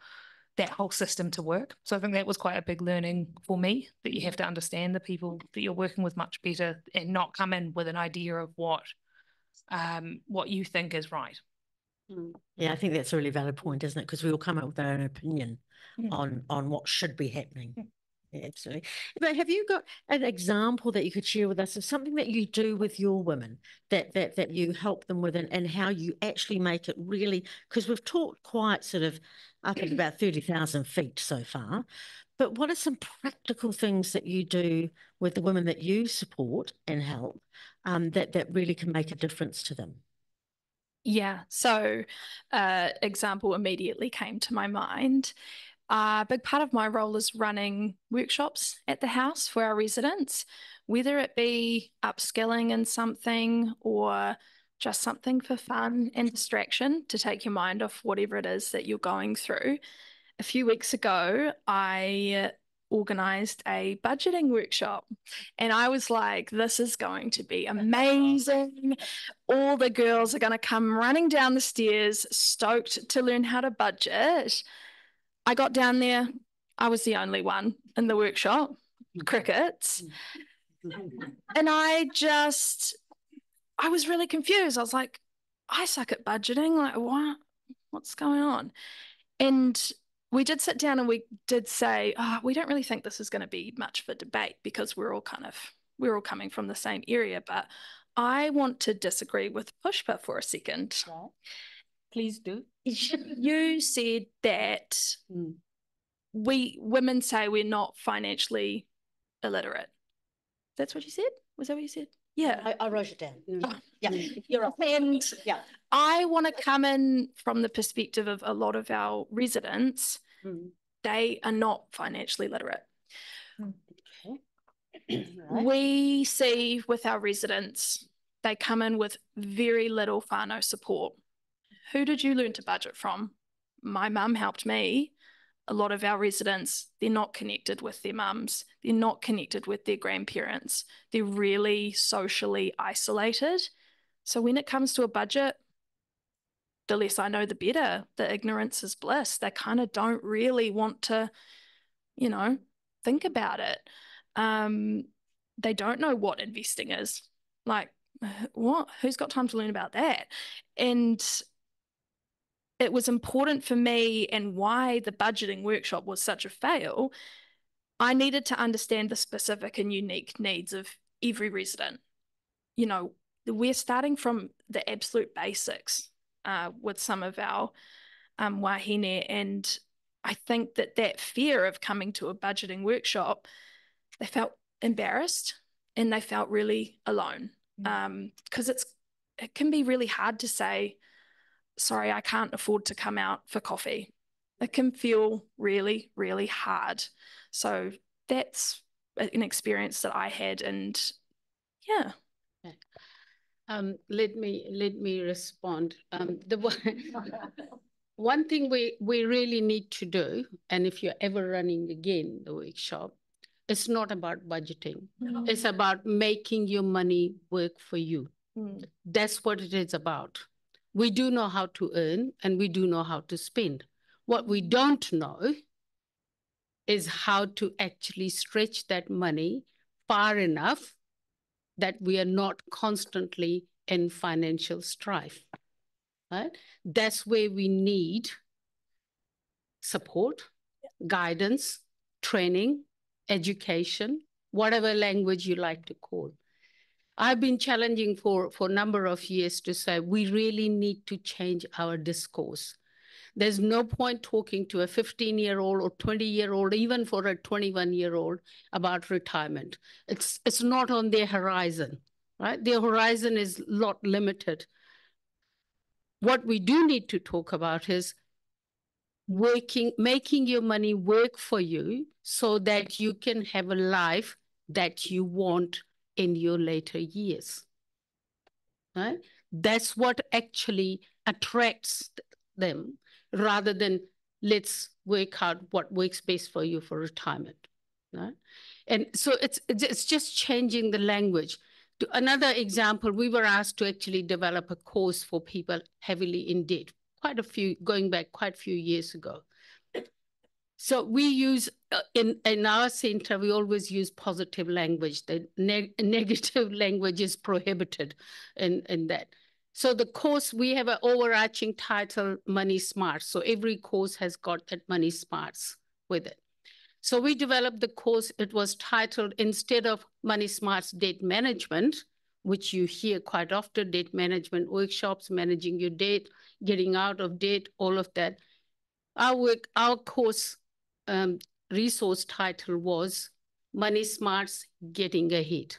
that whole system to work. So I think that was quite a big learning for me, that you have to understand the people that you're working with much better and not come in with an idea of what you think is right. Yeah, I think that's a really valid point, isn't it? Because we all come up with our own opinion on what should be happening. Yeah, absolutely. But have you got an example that you could share with us of something that you do with your women that you help them with, and how you actually make it really, because we've talked quite sort of up at about 30,000 feet so far, but what are some practical things that you do with the women that you support and help that really can make a difference to them? Yeah, so example immediately came to my mind. A big part of my role is running workshops at the house for our residents, whether it be upskilling in something or just something for fun and distraction to take your mind off whatever it is that you're going through. A few weeks ago, I organized a budgeting workshop, and I was like, this is going to be amazing. All the girls are going to come running down the stairs, stoked to learn how to budget. I got down there, I was the only one in the workshop, crickets. And I was really confused. I was like, I suck at budgeting. Like, what? What's going on? And we did sit down and we did say, oh, we don't really think this is going to be much of a debate because we're all coming from the same area. But I want to disagree with Pushpa for a second. Right. Please do. You said that we women say we're not financially illiterate. That's what you said? Was that what you said? Yeah. I wrote it down. Oh, yeah, you're right. And yeah. I want to come in from the perspective of a lot of our residents. They are not financially literate. Okay. Right. We see with our residents, they come in with very little whānau support. Who did you learn to budget from? My mum helped me. A lot of our residents, they're not connected with their mums. They're not connected with their grandparents. They're really socially isolated. So when it comes to a budget, the less I know, the better. The ignorance is bliss. They kind of don't really want to, think about it. They don't know what investing is. Like, what? Who's got time to learn about that? And it was important for me, and why the budgeting workshop was such a fail. I needed to understand the specific and unique needs of every resident. We're starting from the absolute basics with some of our wahine, and I think that fear of coming to a budgeting workshop, they felt embarrassed and they felt really alone, because it can be really hard to say, sorry, I can't afford to come out for coffee. It can feel really, really hard. So that's an experience that I had, and yeah. Let me respond. One thing we really need to do, and if you're ever running again the workshop, it's not about budgeting. It's about making your money work for you. That's what it is about. We do know how to earn and we do know how to spend. What we don't know is how to actually stretch that money far enough that we are not constantly in financial strife. Right? That's where we need support, guidance, training, education, whatever language you like to call. I've been challenging for a number of years to say we really need to change our discourse. There's no point talking to a 15-year-old or 20-year-old, even for a 21-year-old, about retirement. It's not on their horizon, right? Their horizon is a lot limited. What we do need to talk about is making your money work for you so that you can have a life that you want in your later years. Right? That's what actually attracts them, rather than let's work out what works best for you for retirement. Right? And so it's just changing the language. Another example, we were asked to actually develop a course for people heavily in debt, going back quite a few years ago. So we use, in our center, we always use positive language. The negative language is prohibited in that. So the course, we have an overarching title, Money Smarts. So every course has got that Money Smarts with it. So we developed the course. It was titled, instead of Money Smart's Debt Management, which you hear quite often, debt management workshops, managing your debt, getting out of debt, all of that. Our course resource title was Money Smart's Getting Ahead,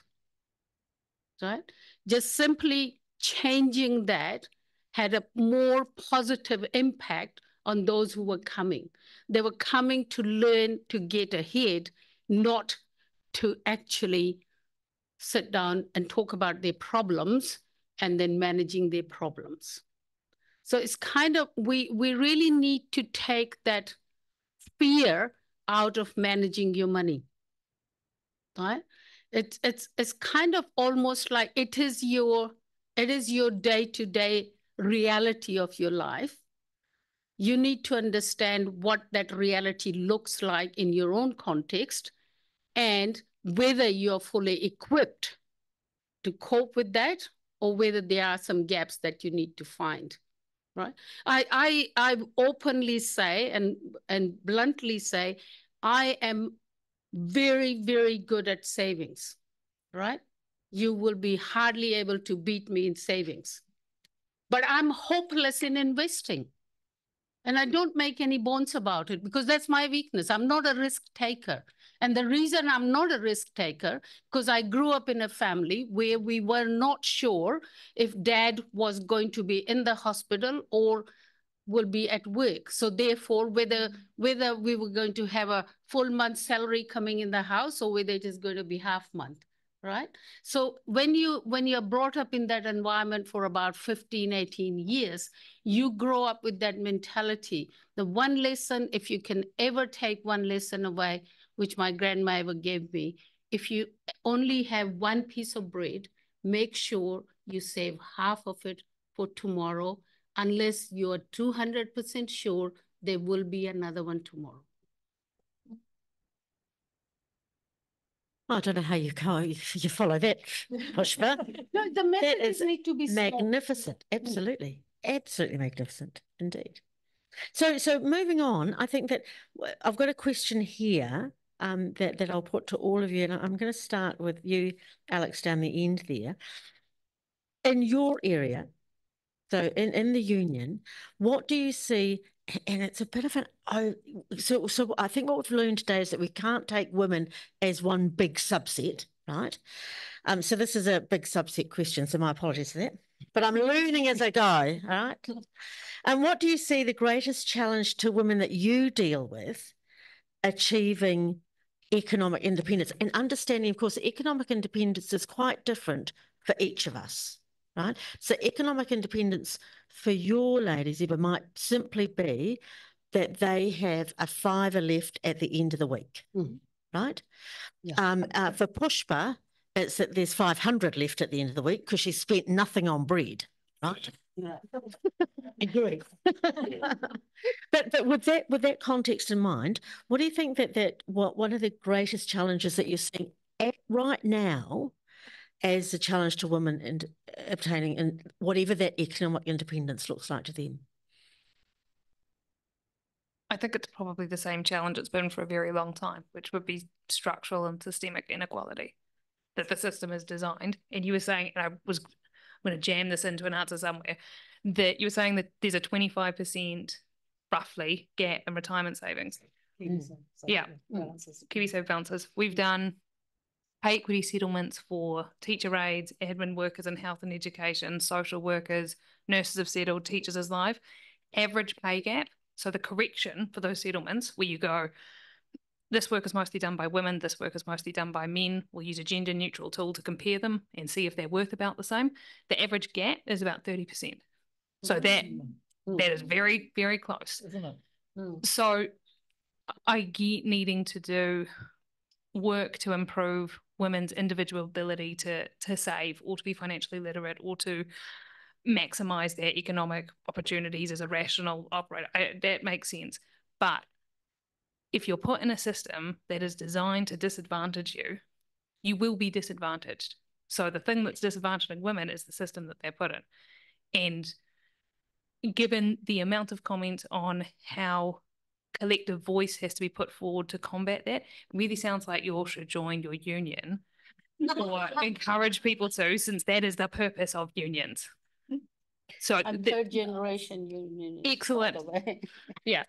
right? Just simply changing that had a more positive impact on those who were coming. They were coming to learn to get ahead, not to actually sit down and talk about their problems and then managing their problems. So it's kind of, we really need to take that fear out of managing your money, right? It's kind of almost like it is your day-to-day reality of your life. You need to understand what that reality looks like in your own context and whether you're fully equipped to cope with that or whether there are some gaps that you need to find, right? I openly say and bluntly say, I am very, very good at savings, right? You will be hardly able to beat me in savings. But I'm hopeless in investing. And I don't make any bones about it because that's my weakness. I'm not a risk taker. And the reason I'm not a risk taker, because I grew up in a family where we were not sure if dad was going to be in the hospital or will be at work. So therefore, whether we were going to have a full month salary coming in the house or whether it is going to be half month, right? So when you're brought up in that environment for about 15, 18 years, you grow up with that mentality. The one lesson, if you can ever take one lesson away, which my grandma ever gave me, if you only have one piece of bread, make sure you save half of it for tomorrow, unless you are 200% sure there will be another one tomorrow. I don't know how you follow that, Pushpa. No, the messages need to be magnificent. Small. Absolutely. Absolutely magnificent indeed. So moving on, I think that I've got a question here that I'll put to all of you, and I'm going to start with you, Alex, down the end there. In your area, so in the union, what do you see? And it's a bit of an so I think what we've learned today is that we can't take women as one big subset, right? So this is a big subset question, so my apologies for that. But I'm learning as I go, all right? And what do you see the greatest challenge to women that you deal with achieving economic independence? And understanding, of course, economic independence is quite different for each of us. Right? So economic independence for your ladies, Eva, might simply be that they have a $5 left at the end of the week, right? Yeah. For Pushpa, it's that there's 500 left at the end of the week because she spent nothing on bread, right? Yeah. Agree. But with that context in mind, what do you think that one of the greatest challenges that you're seeing right now as a challenge to women and obtaining and whatever that economic independence looks like to them? I think it's probably the same challenge it's been for a very long time, which would be structural and systemic inequality that the system is designed. And you were saying, and I'm going to jam this into an answer somewhere, that you were saying that there's a 25% roughly gap in retirement savings. Yeah, KiwiSaver balances. We've done pay equity settlements for teacher aides, admin workers in health and education, social workers, nurses have settled, teachers is live. Average pay gap, so the correction for those settlements where you go, this work is mostly done by women, this work is mostly done by men. We'll use a gender neutral tool to compare them and see if they're worth about the same. The average gap is about 30%. So that is very, very close. Isn't it? So I get needing to do work to improve women's individual ability to save or to be financially literate or to maximize their economic opportunities as a rational operator. That makes sense. But if you're put in a system that is designed to disadvantage you, you will be disadvantaged. So the thing that's disadvantaging women is the system that they're put in. And given the amount of comment on how collective voice has to be put forward to combat that. It really sounds like you all should join your union or encourage people to, since that is the purpose of unions. So I'm third generation union. Excellent. Yeah.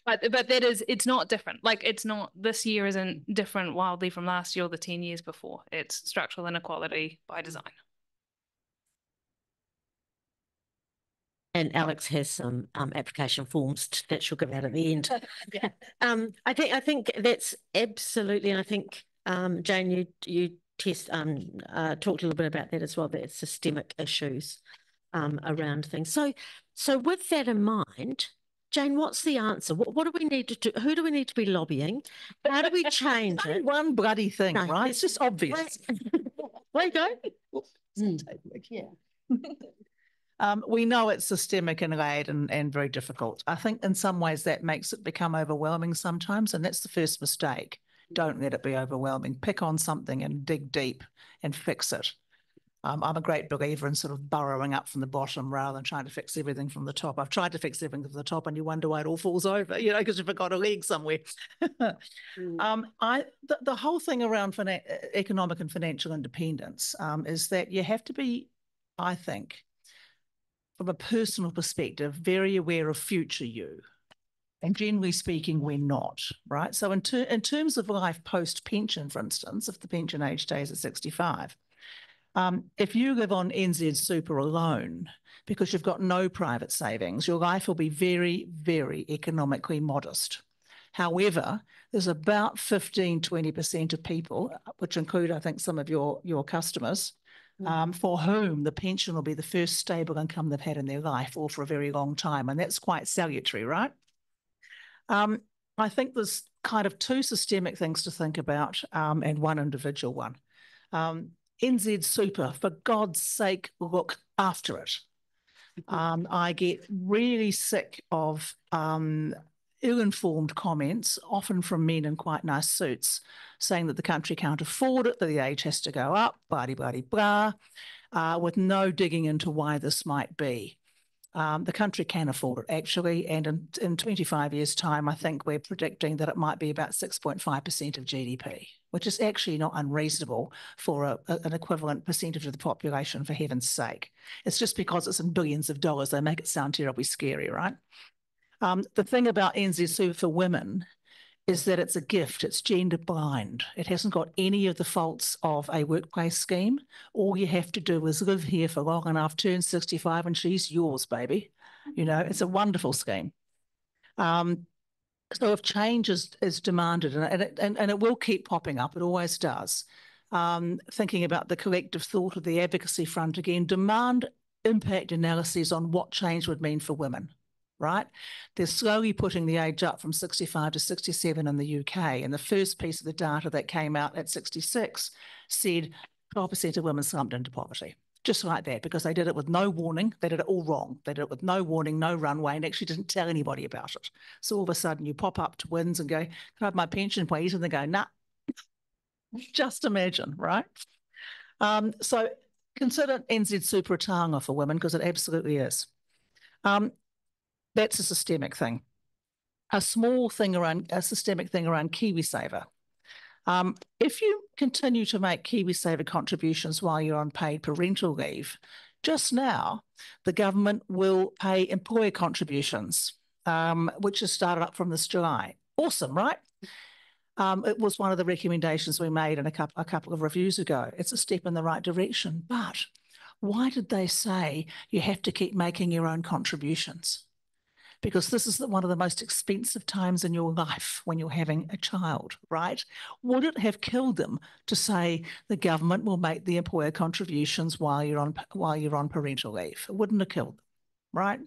But that is, it's not different. Like it's not, this year isn't different wildly from last year or the 10 years before. It's structural inequality by design. And Alex has some application forms that she'll give out at the end. Yeah. I think that's absolutely, and I think Jane, you talked a little bit about that as well. That systemic issues around things. So with that in mind, Jane, what's the answer? What do we need to do? Who do we need to be lobbying? How do we change it? One bloody thing, No, right? It's just obvious. There you go. Yeah. We know it's systemic and layered and very difficult. I think in some ways that makes it become overwhelming sometimes, and that's the first mistake. Don't let it be overwhelming. Pick on something and dig deep and fix it. I'm a great believer in sort of burrowing up from the bottom rather than trying to fix everything from the top. I've tried to fix everything from the top and you wonder why it all falls over, you know, because you've got a leg somewhere. The whole thing around economic and financial independence is that you have to be, I think, from a personal perspective, very aware of future you. And generally speaking, we're not, right? So in terms of life post-pension, for instance, if the pension age stays at 65, if you live on NZ Super alone because you've got no private savings, your life will be very, very economically modest. However, there's about 15–20% of people, which include, I think, some of your customers, for whom the pension will be the first stable income they've had in their life or for a very long time. And that's quite salutary, right? I think there's kind of two systemic things to think about and one individual one. NZ Super, for God's sake, look after it. I get really sick of ill-informed comments, often from men in quite nice suits, saying that the country can't afford it, that the age has to go up, blah-de-blah-de-blah, with no digging into why this might be. The country can afford it, actually, and in 25 years' time, I think we're predicting that it might be about 6.5% of GDP, which is actually not unreasonable for an equivalent percentage of the population, for heaven's sake. It's just because it's in billions of dollars, they make it sound terribly scary, right? The thing about NZ Super for women is that it's a gift. It's gender blind. It hasn't got any of the faults of a workplace scheme. All you have to do is live here for long enough, turn 65, and she's yours, baby. You know, it's a wonderful scheme. So if change is demanded, and it will keep popping up, it always does, thinking about the collective thought of the advocacy front again, demand impact analyses on what change would mean for women. Right? They're slowly putting the age up from 65 to 67 in the UK. And the first piece of the data that came out at 66 said 12% of women slumped into poverty. Just like that, because they did it with no warning. They did it all wrong. They did it with no warning, no runway, and actually didn't tell anybody about it. So all of a sudden you pop up to WINS and go, can I have my pension, please? And they go, nah. Just imagine, right? So consider NZ Super taonga for women, because it absolutely is. That's a systemic thing. A small thing around, a systemic thing around KiwiSaver. If you continue to make KiwiSaver contributions while you're on paid parental leave, just now the government will pay employer contributions, which has started up from this July. Awesome, right? It was one of the recommendations we made in a couple of reviews ago. It's a step in the right direction. But why did they say you have to keep making your own contributions? Because this is one of the most expensive times in your life when you're having a child, right? Would it have killed them to say the government will make the employer contributions while you're on parental leave? It wouldn't have killed them, right?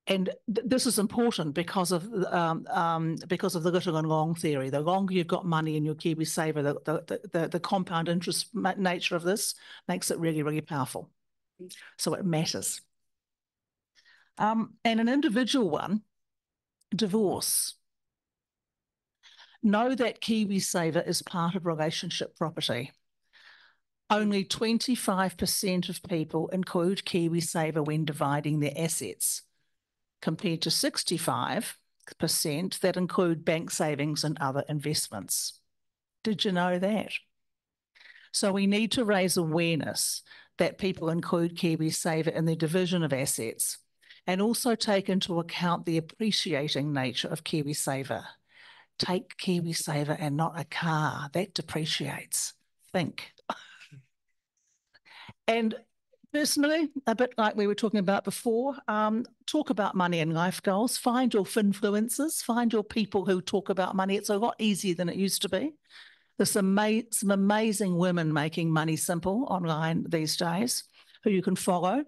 And this is important because of the little and long theory. The longer you've got money in your KiwiSaver, the compound interest nature of this makes it really, really powerful. So it matters. And an individual one, divorce. Know that KiwiSaver is part of relationship property. Only 25% of people include KiwiSaver when dividing their assets. compared to 65% that include bank savings and other investments. Did you know that? So we need to raise awareness that people include KiwiSaver in their division of assets and also take into account the appreciating nature of KiwiSaver. Take KiwiSaver and not a car. That depreciates. Think. And personally, a bit like we were talking about before, talk about money and life goals. Find your finfluencers. Find your people who talk about money. It's a lot easier than it used to be. There's some amazing women making money simple online these days who you can follow.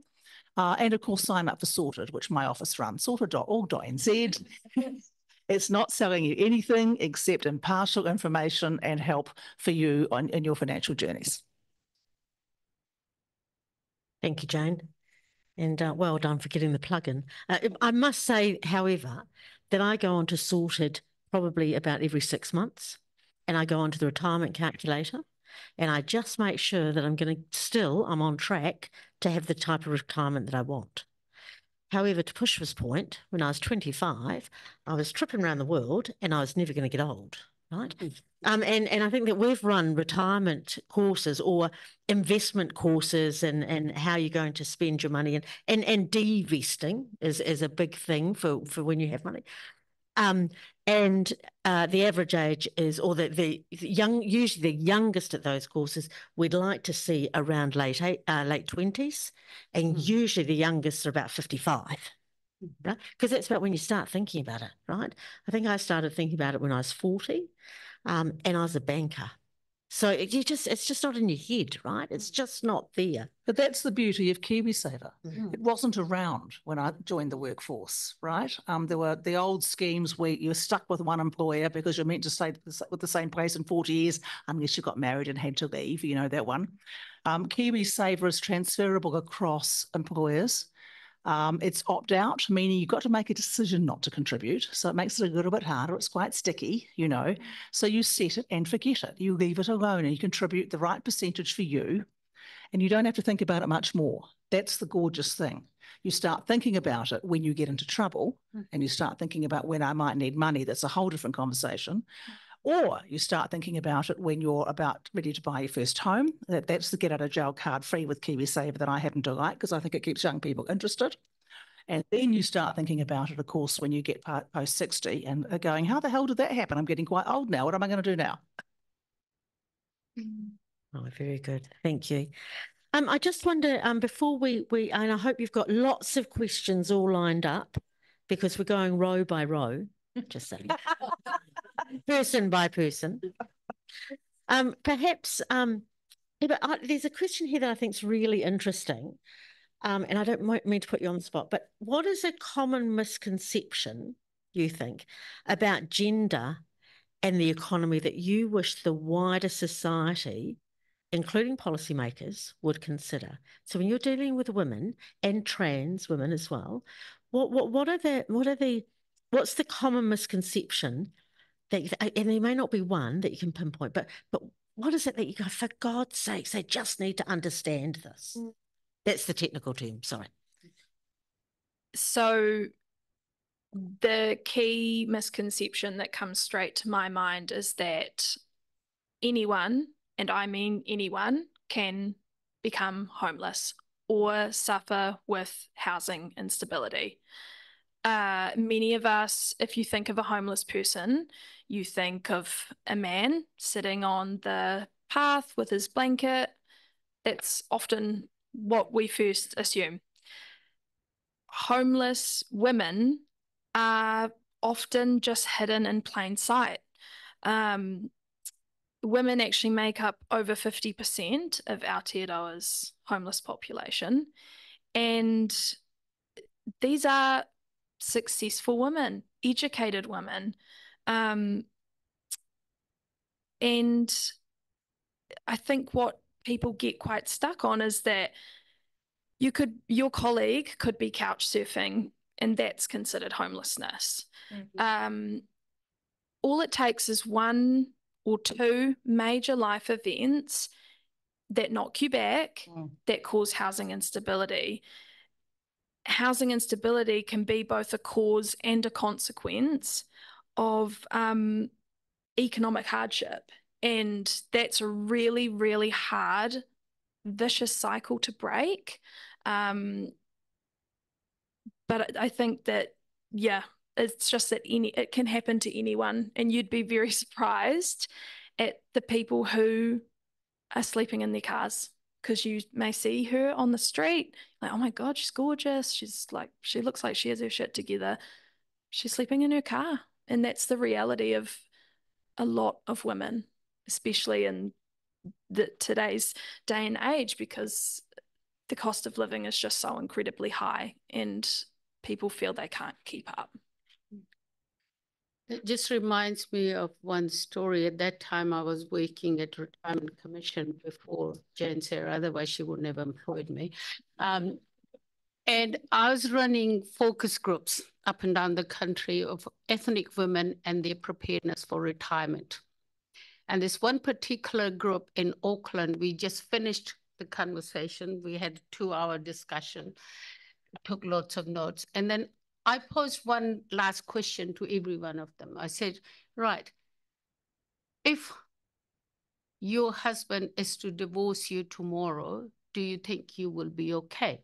And of course, sign up for Sorted, which my office runs, sorted.org.nz. It's not selling you anything except impartial information and help for you in your financial journeys. Thank you, Jane. And well done for getting the plug-in. I must say, however, that I go on to Sorted probably about every 6 months, and I go onto the retirement calculator, and I just make sure that I'm on track to have the type of retirement that I want. However, to Pushpa's point, when I was 25, I was tripping around the world and I was never going to get old, right? And I think that we've run retirement courses or investment courses and how you're going to spend your money and divesting is a big thing for when you have money. The average age is, or the usually the youngest at those courses, we'd like to see around late 20s, and usually the youngest are about 55, right? Because that's about when you start thinking about it, right? I think I started thinking about it when I was 40, and I was a banker. So it's just not in your head, right? It's just not there. But that's the beauty of KiwiSaver. It wasn't around when I joined the workforce, right? There were the old schemes where you were stuck with one employer because you're meant to stay with the same place in 40 years unless you got married and had to leave, you know that one. KiwiSaver is transferable across employers. It's opt-out, meaning you've got to make a decision not to contribute. So it makes it a little bit harder. It's quite sticky, you know. So you set it and forget it. You leave it alone and you contribute the right percentage for you, and you don't have to think about it much more. That's the gorgeous thing. You start thinking about it when you get into trouble, and you start thinking about when I might need money. That's a whole different conversation. Or you start thinking about it when you're about ready to buy your first home. That's the get out of jail card free with KiwiSaver that I happen to like because I think it keeps young people interested. And then you start thinking about it, of course, when you get post 60 and are going, how the hell did that happen? I'm getting quite old now. What am I going to do now? Oh, very good. Thank you. I just wonder, before we and I hope you've got lots of questions all lined up because we're going row by row, just saying. Person by person. Perhaps, there's a question here that I think is really interesting, and I don't mean to put you on the spot, but what is a common misconception, you think, about gender and the economy that you wish the wider society, including policymakers, would consider? So when you're dealing with women and trans women as well, what's the common misconception that, and there may not be one that you can pinpoint, but what is it that you go, for God's sakes, they just need to understand this? That's the technical term, sorry. So the key misconception that comes straight to my mind is that anyone, and I mean anyone, can become homeless or suffer with housing instability. Many of us, if you think of a homeless person, you think of a man sitting on the path with his blanket. That's often what we first assume. Homeless women are often just hidden in plain sight. Women actually make up over 50% of Aotearoa's homeless population. And these are successful women, educated women. And I think what people get quite stuck on is that your colleague could be couch surfing and that's considered homelessness. All it takes is one or two major life events that knock you back, that cause housing instability. housing instability can be both a cause and a consequence of economic hardship. And that's a really, really hard, vicious cycle to break. But I think that, yeah, it's just that it can happen to anyone, and you'd be very surprised at the people who are sleeping in their cars, because you may see her on the street, like, oh my God, she's gorgeous. She looks like she has her shit together. She's sleeping in her car. And that's the reality of a lot of women, especially in today's day and age, because the cost of living is just so incredibly high and people feel they can't keep up. It just reminds me of one story. At that time, I was working at Retirement Commission before Jane Sarah, otherwise she would never employed me. And I was running focus groups up and down the country of ethnic women and their preparedness for retirement. And this one particular group in Auckland, we just finished the conversation. We had a 2-hour discussion, took lots of notes. And then I posed one last question to every one of them. I said, right, if your husband is to divorce you tomorrow, do you think you will be okay?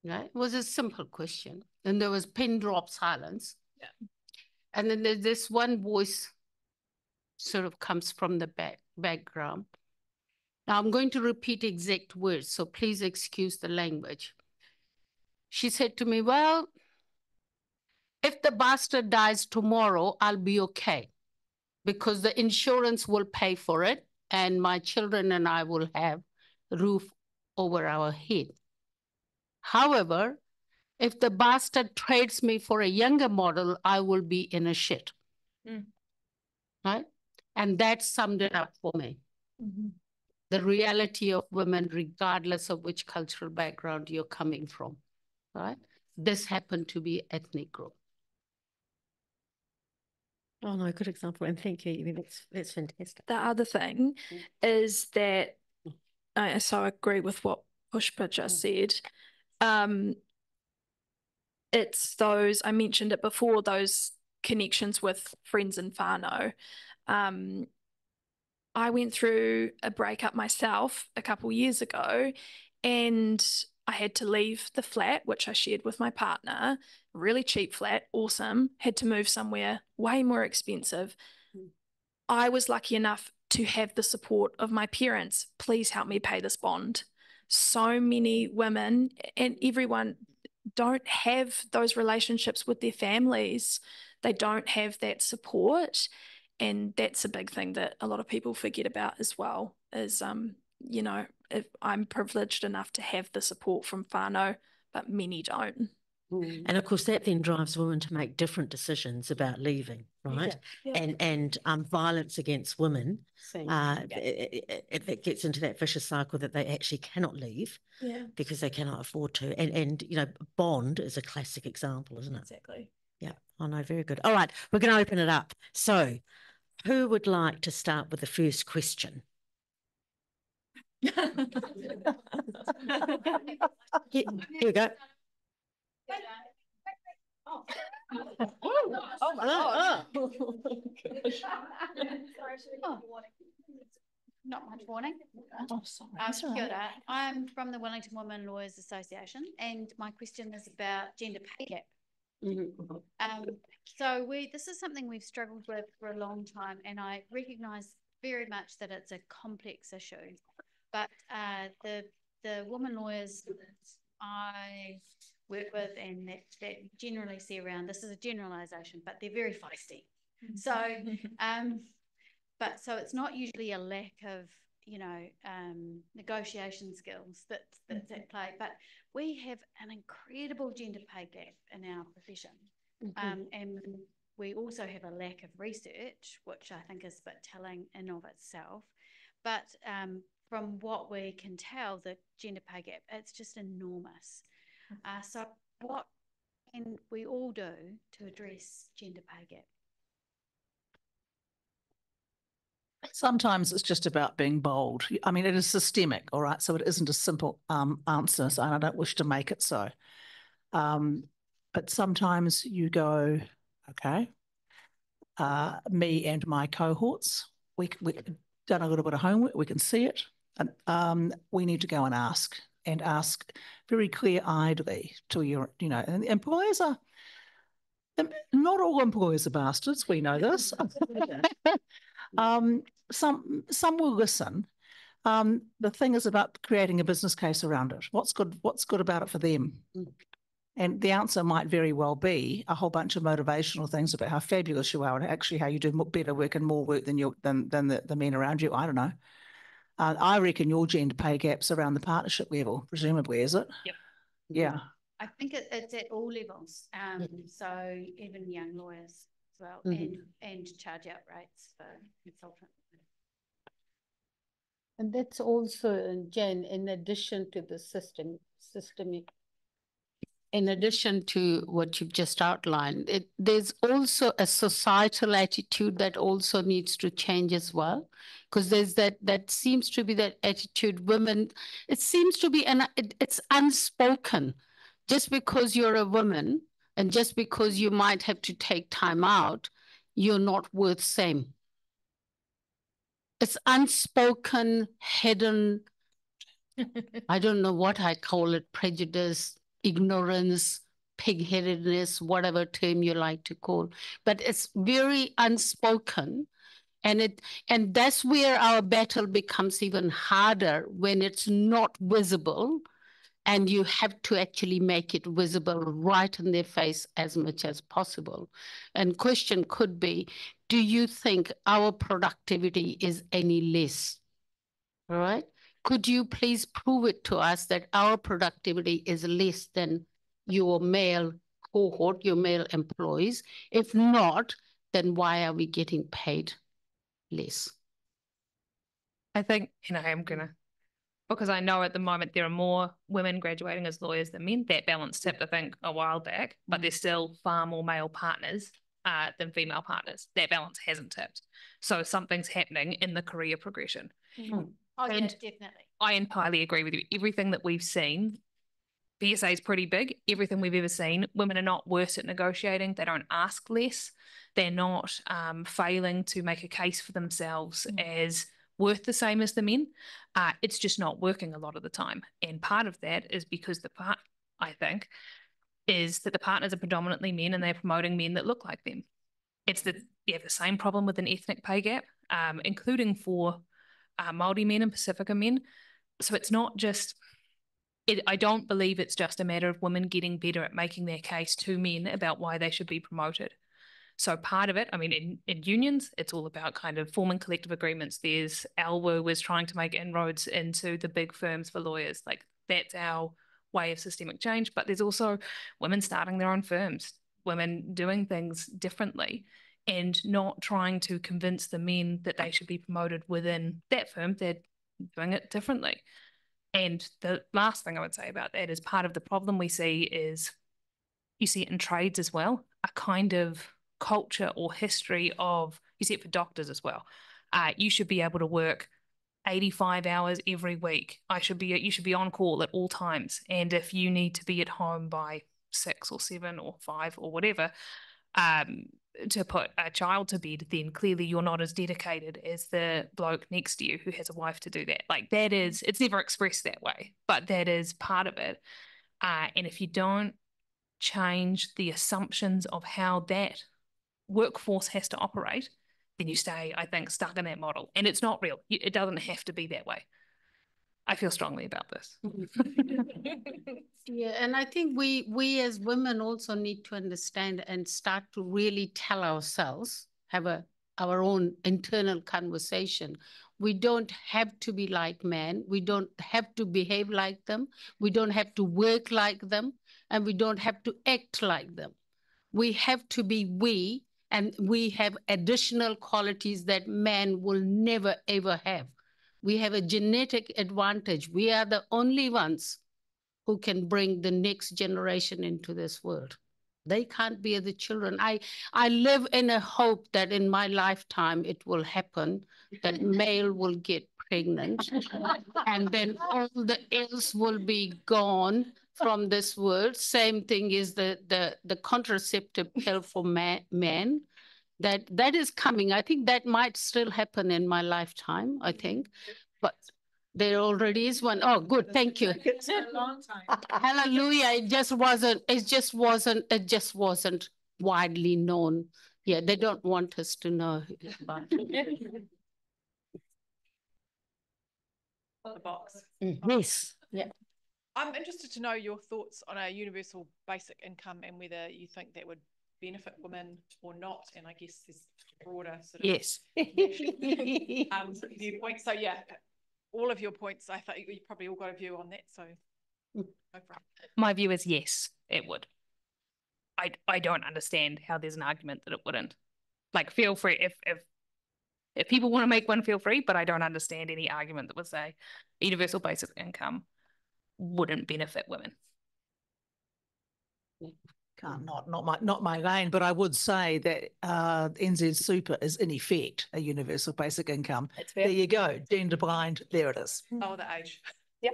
Right? It was a simple question. And there was pin drop silence. Yeah. And then there's this one voice sort of comes from the background. Now I'm going to repeat exact words, so please excuse the language. She said to me, well, if the bastard dies tomorrow, I'll be okay because the insurance will pay for it and my children and I will have a roof over our head. However, if the bastard trades me for a younger model, I will be in a shit. Right? And that summed it up for me. The reality of women, regardless of which cultural background you're coming from. Right? This happened to be ethnic group. Oh no, good example, and thank you. I mean, that's fantastic. The other thing is that, so I agree with what Pushpa just said. It's those, I mentioned it before, those connections with friends and whānau. I went through a breakup myself a couple years ago, and I had to leave the flat, which I shared with my partner, really cheap flat, awesome, had to move somewhere way more expensive. I was lucky enough to have the support of my parents. Please help me pay this bond. So many women and everyone don't have those relationships with their families. They don't have that support. And that's a big thing that a lot of people forget about as well, is, you know, if I'm privileged enough to have the support from whānau, but many don't. And of course, that then drives women to make different decisions about leaving, right? Yeah. And violence against women, it gets into that vicious cycle that they actually cannot leave because they cannot afford to. And you know, bond is a classic example, isn't it? Exactly. Yeah. Oh no, very good. All right, we're going to open it up. So, who would like to start with the first question? Here we go. Not much warning. Oh, sorry. Kia ora. I'm from the Wellington Women Lawyers Association, and my question is about gender pay gap. So this is something we've struggled with for a long time, and I recognise very much that it's a complex issue. But the women lawyers I work with and that generally see around, this is a generalisation, but they're very feisty. So, so it's not usually a lack of, you know, negotiation skills that's at play, but we have an incredible gender pay gap in our profession. And we also have a lack of research, which I think is a bit telling in of itself. But from what we can tell, the gender pay gap, it's just enormous. So what can we all do to address gender pay gap? Sometimes it's just about being bold. I mean, it is systemic, all right? So it isn't a simple answer, so I don't wish to make it so. But sometimes you go, okay, me and my cohorts, we done a little bit of homework, we can see it, and we need to go and ask very clear-eyedly to your, and employers are, not all employers are bastards, we know this. Some will listen. The thing is about creating a business case around it. What's good about it for them? And the answer might very well be a whole bunch of motivational things about how fabulous you are and actually how you do better work and more work than the men around you. I don't know. I reckon your gender pay gap's around the partnership level, presumably, is it? Yep. Yeah. I think it's at all levels. So even young lawyers as well, and charge out rates for consultants. And that's also, Jen, in addition to the systemic, in addition to what you've just outlined, there's also a societal attitude that also needs to change as well. Because there's that seems to be that attitude, women, it seems to be, and it's unspoken. Just because you're a woman and just because you might have to take time out, you're not worth same. It's unspoken, hidden, I don't know what I call it, prejudice, ignorance, pig-headedness, whatever term you like to call, but it's very unspoken. And that's where our battle becomes even harder when it's not visible, and you have to actually make it visible right in their face as much as possible. And question could be, do you think our productivity is any less? All right. Could you please prove it to us that our productivity is less than your male cohort, your male employees? If not, then why are we getting paid less? I think, I'm going to, because I know at the moment there are more women graduating as lawyers than men. That balance tipped, I think, a while back, but there's still far more male partners than female partners. That balance hasn't tipped. So something's happening in the career progression. Oh, And yeah, definitely. I entirely agree with you. Everything that we've seen, PSA is pretty big. Everything we've ever seen, women are not worse at negotiating. They don't ask less. They're not failing to make a case for themselves as worth the same as the men. It's just not working a lot of the time. And part of that is because I think, is that the partners are predominantly men and they're promoting men that look like them. You have the same problem with an ethnic pay gap, including for Māori men and Pacifica men. So it's not just, I don't believe it's just a matter of women getting better at making their case to men about why they should be promoted. So part of it, I mean, in unions, it's all about kind of forming collective agreements. There's Alwu was trying to make inroads into the big firms for lawyers. Like that's our way of systemic change. But there's also women starting their own firms, women doing things differently and not trying to convince the men that they should be promoted within that firm. They're doing it differently. And the last thing I would say about that is part of the problem we see is you see it in trades as well, a kind of culture or history of, you see it for doctors as well. You should be able to work 85 hours every week. You should be on call at all times. And if you need to be at home by 6 or 7 or 5 or whatever, to put a child to bed, then clearly you're not as dedicated as the bloke next to you who has a wife to do that. Like that is, it's never expressed that way, but that is part of it. And if you don't change the assumptions of how that workforce has to operate, then you stay, I think, stuck in that model. And it's not real. It doesn't have to be that way. I feel strongly about this. Yeah, and I think we as women also need to understand and start to really tell ourselves, have our own internal conversation. We don't have to be like men. We don't have to behave like them. We don't have to work like them. And we don't have to act like them. We have to be we, and we have additional qualities that men will never, ever have. We have a genetic advantage. We are the only ones who can bring the next generation into this world. They can't bear the children. I live in a hope that in my lifetime it will happen, that male will get pregnant and then all the else will be gone from this world. Same thing is the contraceptive pill for men. That is coming. I think that might still happen in my lifetime, I think. But there already is one. Oh, good. Thank you. It's a long time. Hallelujah. It just wasn't widely known. Yeah, they don't want us to know about it. The box. Yes. Yeah. I'm interested to know your thoughts on a universal basic income and whether you think that would benefit women or not. And I guess this broader sort of Yes. viewpoint. So yeah, all of your points, I think you probably all got a view on that. So go for it. My view is yes, it would. I don't understand how there's an argument that it wouldn't. Like, feel free if people want to make one, feel free, but I don't understand any argument that would say universal basic income wouldn't benefit women. Not my lane, but I would say that NZ Super is in effect a universal basic income. That's fair. There you go, gender blind. There it is. Oh, the age. Yeah.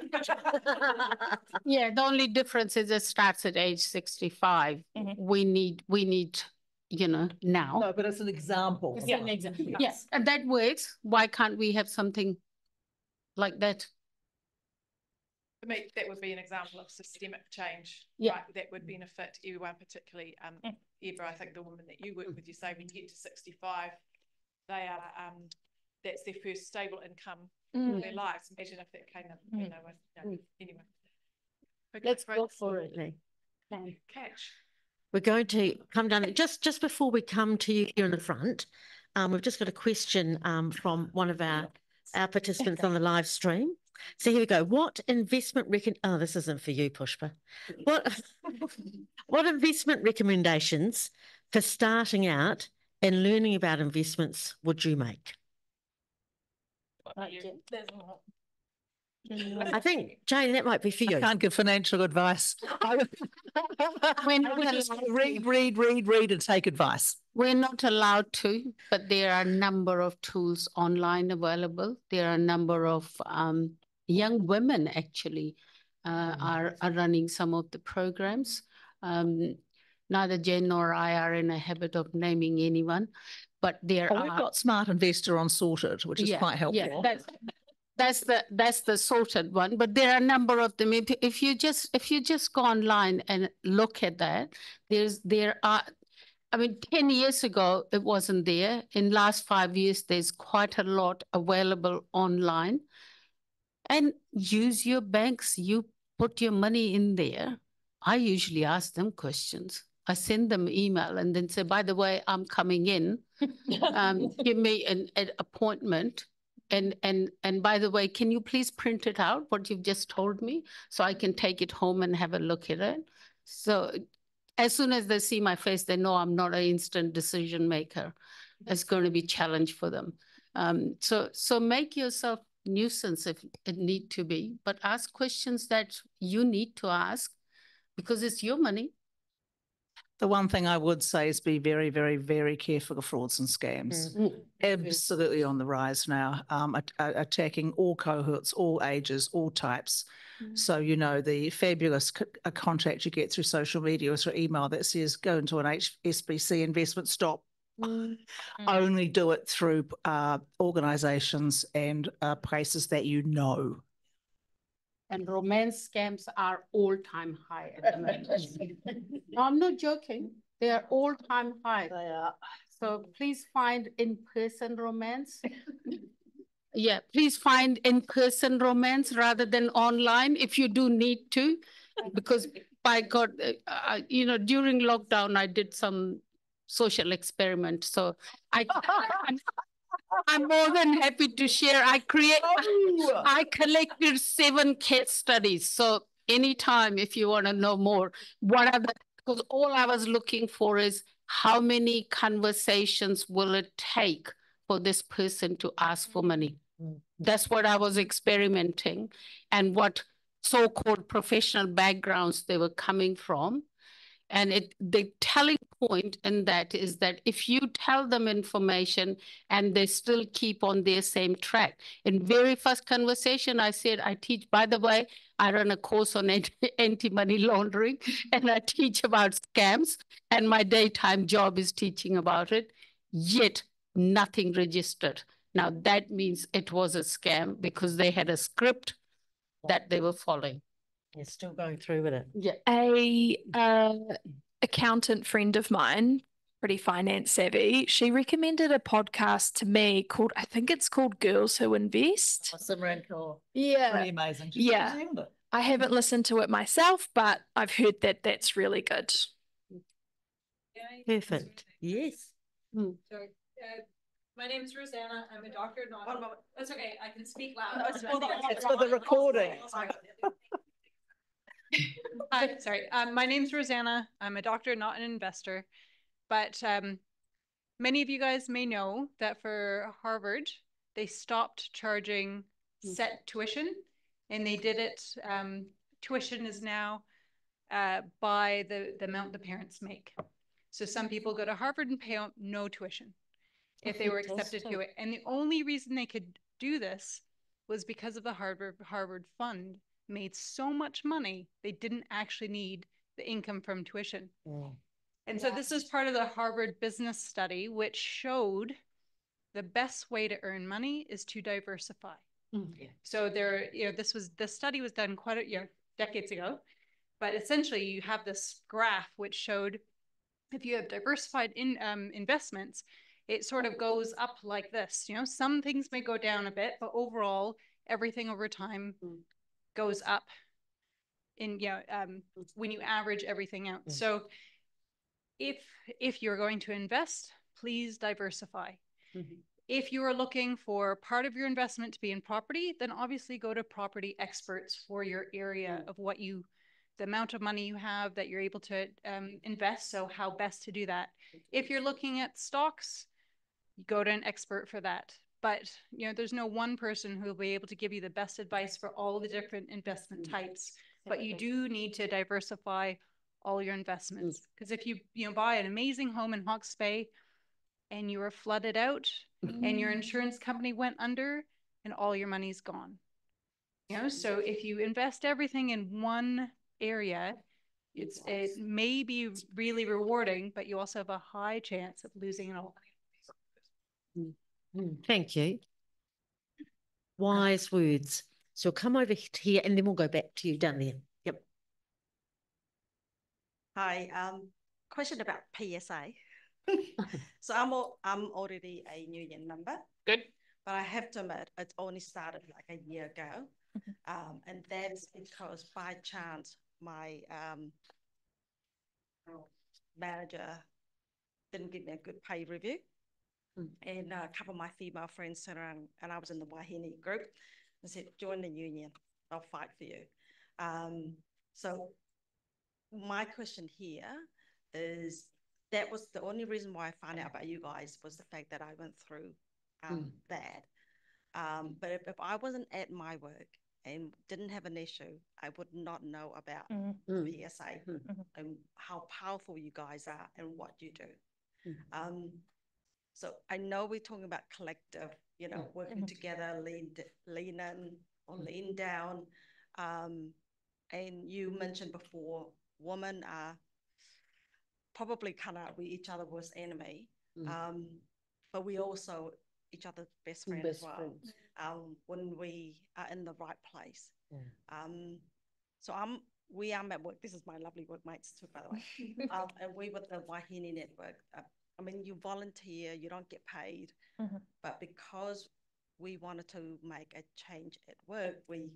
Yeah, the only difference is it starts at age 65. We need, now. No, but it's an example. Yeah, an example. Yes, and that works. Why can't we have something like that? For me, that would be an example of systemic change, Yeah. right? That would benefit everyone, particularly Eva. I think the women that you work with, you say when you get to 65, they are that's their first stable income in their lives. Imagine if that came in, anyway. Okay, Let's great. go for it. Catch. We're going to come down. Just before we come to you here in the front, we've just got a question from one of our participants on the live stream. So here we go. What investment oh, this isn't for you, Pushpa. What investment recommendations for starting out and learning about investments would you make? I think, Jane, that might be for you. I can't give financial advice. I would just read and take advice. We're not allowed to, but there are a number of tools online available. There are a number of young women actually are running some of the programs. Neither Jen nor I are in a habit of naming anyone, but there are. We've got Smart Investor on Sorted, which is quite helpful. Yeah, that's the sorted one, but there are a number of them. If you just go online and look at that, there are. I mean, 10 years ago, it wasn't there. In last 5 years, there's quite a lot available online. And use your banks. You put your money in there. I usually ask them questions. I send them email and then say, by the way, I'm coming in. Give me an appointment. And by the way, can you please print it out, what you've just told me, so I can take it home and have a look at it? So as soon as they see my face, they know I'm not an instant decision maker. It's going to be a challenge for them. So make yourself nuisance if it need to be, but ask questions that you need to ask because it's your money. The one thing I would say is be very, very, very careful of frauds and scams. Absolutely on the rise now, attacking all cohorts, all ages, all types. So, the fabulous contact you get through social media or through email that says, go into an HSBC investment, stop. Only do it through organisations and places that you know. And romance scams are all-time high at the moment. No, I'm not joking. They are all-time high. They are. So please find in-person romance. Yeah, please find in-person romance rather than online if you do need to, because by God, during lockdown, I did some social experiment. So I'm more than happy to share. I collected 7 case studies. So anytime if you want to know more, because all I was looking for is how many conversations will it take for this person to ask for money? That's what I was experimenting and what so-called professional backgrounds they were coming from. And the telling point in that is that if you tell them information and they still keep on their same track. In very first conversation, I said, I teach, by the way, I run a course on anti-money laundering and I teach about scams, and my daytime job is teaching about it, yet nothing registered. Now that means it was a scam because they had a script that they were following. You're still going through with it. Yeah. A accountant friend of mine, pretty finance savvy, she recommended a podcast to me called, I think it's called Girls Who Invest. Yeah. Pretty amazing. Yeah. I haven't listened to it myself, but I've heard that that's really good. Perfect. Yes. Sorry. My name is Rosanna. I'm a doctor. Not one moment. That's okay. I can speak loud. No, it's for the recording. Hi, sorry. My name is Rosanna. I'm a doctor, not an investor. But many of you guys may know that for Harvard, they stopped charging set tuition, and they did it. Tuition is now by the amount the parents make. So some people go to Harvard and pay no tuition if they were accepted to it. And the only reason they could do this was because of the Harvard Fund made so much money, they didn't actually need the income from tuition. And so this is part of the Harvard business study, which showed the best way to earn money is to diversify. So this study was done quite a decades ago, but essentially you have this graph which showed if you have diversified investments, it sort of goes up like this. You know, some things may go down a bit, but overall, everything over time goes up in, when you average everything out. So if you're going to invest, please diversify. If you are looking for part of your investment to be in property, then obviously go to property experts for your area of the amount of money you have that you're able to invest, so how best to do that. If you're looking at stocks, go to an expert for that. But there's no one person who will be able to give you the best advice for all the different investment types. But you do need to diversify all your investments, because if you buy an amazing home in Hawke's Bay and you were flooded out and your insurance company went under and all your money's gone. So if you invest everything in one area, it may be really rewarding, but you also have a high chance of losing it all. Thank you. Wise words. So come over here and then we'll go back to you down there. Yep. Hi, question about PSA. So I'm already a union member. Good. But I have to admit, it's only started like a year ago. And that's because by chance, my manager didn't give me a good pay review. And a couple of my female friends turned around, and I was in the Wahine group, and said, join the union, I'll fight for you. So my question here is, that was the only reason why I found out about you guys, was the fact that I went through that. But if I wasn't at my work and didn't have an issue, I would not know about PSA and how powerful you guys are and what you do. So I know we're talking about collective, working together, lean in or lean down. And you mentioned before, women are probably kind of each other's worst enemy, but we also each other's best friend as well. When we are in the right place. So we are at work. This is my lovely workmates too, by the way. And we with the Wahine Network. I mean, you volunteer, you don't get paid, but because we wanted to make a change at work, we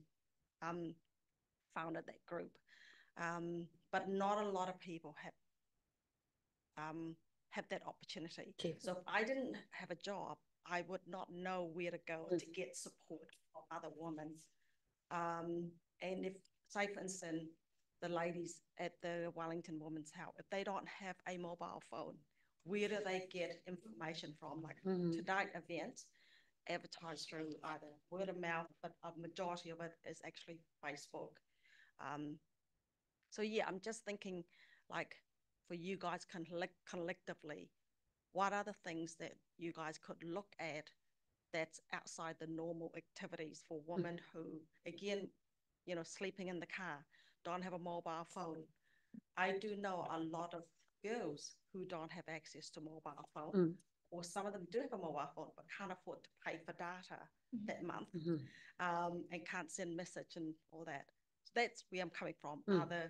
founded that group. But not a lot of people have that opportunity. So if I didn't have a job, I would not know where to go to get support from other women. And if, say for instance, the ladies at the Wellington Women's Health, if they don't have a mobile phone, where do they get information from? Like tonight events advertised through either word of mouth, but a majority of it is actually Facebook. So yeah, I'm just thinking, like, for you guys collectively, what are the things that you guys could look at that's outside the normal activities for women who, again, you know, sleeping in the car, don't have a mobile phone. I do know a lot of girls who don't have access to mobile phone, or some of them do have a mobile phone but can't afford to pay for data that month, and can't send message and all that. So that's where I'm coming from. Are the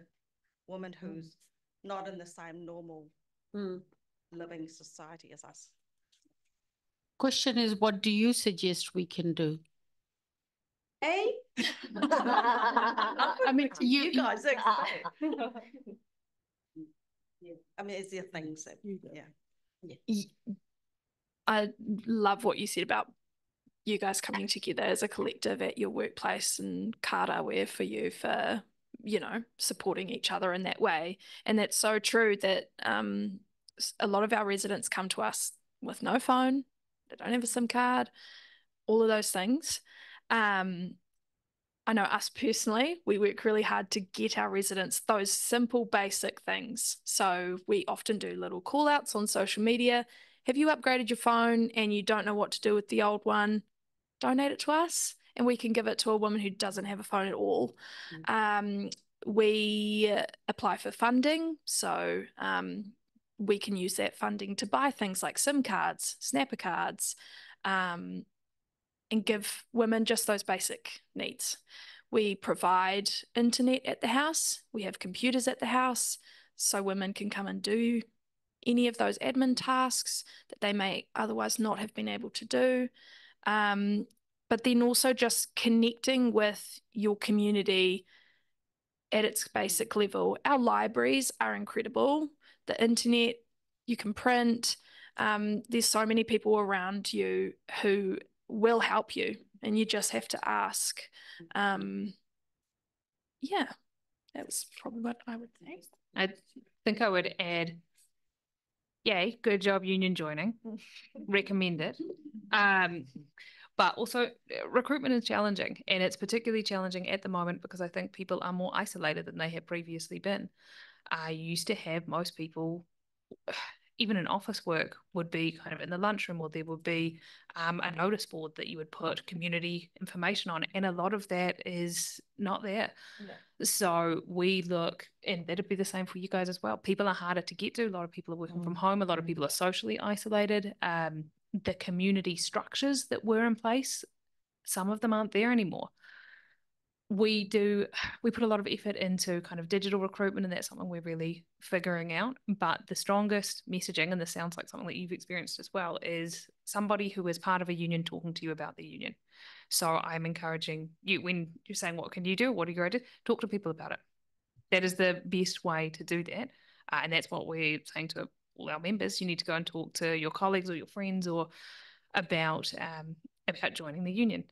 women who's not in the same normal living society as us. Question is, what do you suggest we can do? I mean, you guys expect. I mean, is there things that, I love what you said about you guys coming together as a collective at your workplace, and kara we're for you for, you know, supporting each other in that way. And that's so true that a lot of our residents come to us with no phone, they don't have a SIM card, all of those things. I know us personally, we work really hard to get our residents those simple, basic things. So we often do little call outs on social media. Have you upgraded your phone and you don't know what to do with the old one? Donate it to us and we can give it to a woman who doesn't have a phone at all. We apply for funding. So we can use that funding to buy things like SIM cards, snapper cards, and give women just those basic needs. We provide internet at the house. We have computers at the house so women can come and do any of those admin tasks that they may otherwise not have been able to do. But then also just connecting with your community at its basic level. Our libraries are incredible. The internet, you can print. There's so many people around you who will help you and you just have to ask. Yeah, that's probably what I would think. I think I would add, yay, good job union joining. Recommend it. But also recruitment is challenging, and it's particularly challenging at the moment because I think people are more isolated than they have previously been. I used to have most people, even in office work, would be kind of in the lunchroom, or there would be a notice board that you would put community information on, and a lot of that is not there. No. So we look, and that'd be the same for you guys as well. People are harder to get to. A lot of people are working from home. A lot of people are socially isolated. The community structures that were in place, some of them aren't there anymore. We put a lot of effort into kind of digital recruitment, and that's something we're really figuring out. But the strongest messaging, and this sounds like something that you've experienced as well, is somebody who is part of a union talking to you about the union. So I'm encouraging you, when you're saying, what can you do? What are you going to do? Talk to people about it. That is the best way to do that. And that's what we're saying to all our members. You need to go and talk to your colleagues or your friends or about joining the union.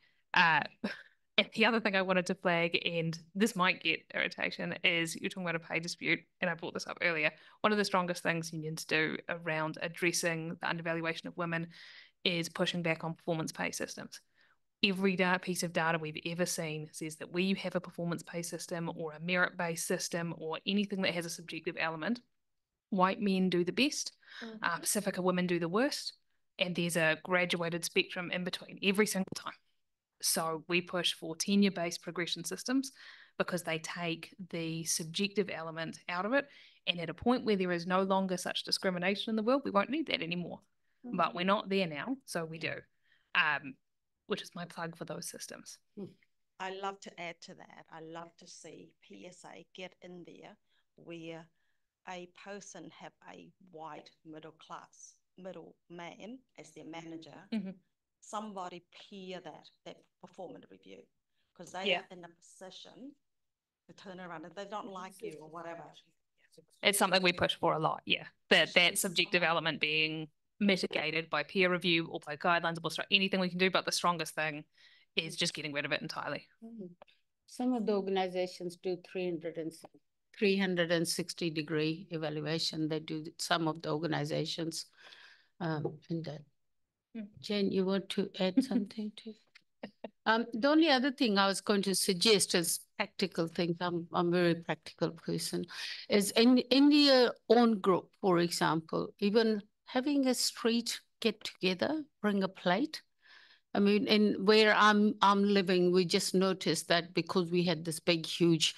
And the other thing I wanted to flag, and this might get irritation, is you're talking about a pay dispute, and I brought this up earlier. One of the strongest things unions do around addressing the undervaluation of women is pushing back on performance pay systems. Every piece of data we've ever seen says that where you have a performance pay system or a merit-based system or anything that has a subjective element, white men do the best, Pacifica women do the worst, and there's a graduated spectrum in between every single time. So we push for tenure-based progression systems because they take the subjective element out of it. And at a point where there is no longer such discrimination in the world, we won't need that anymore. But we're not there now, so we do, which is my plug for those systems. I love to add to that. I love to see PSA get in there where a person have a white middle man as their manager. Somebody peer that performance review, because they are in a position to turn around if they don't like you or whatever. It's something we push for a lot, that subjective element being mitigated by peer review or by guidelines or anything we can do, but the strongest thing is just getting rid of it entirely. Some of the organizations do 360-degree evaluation. They do some of the organizations in that. Jane, you want to add something to? The only other thing I was going to suggest as practical things, I'm a very practical person, is in your own group, for example, even having a street get together, bring a plate. I mean, in where I'm living, we just noticed that because we had this big, huge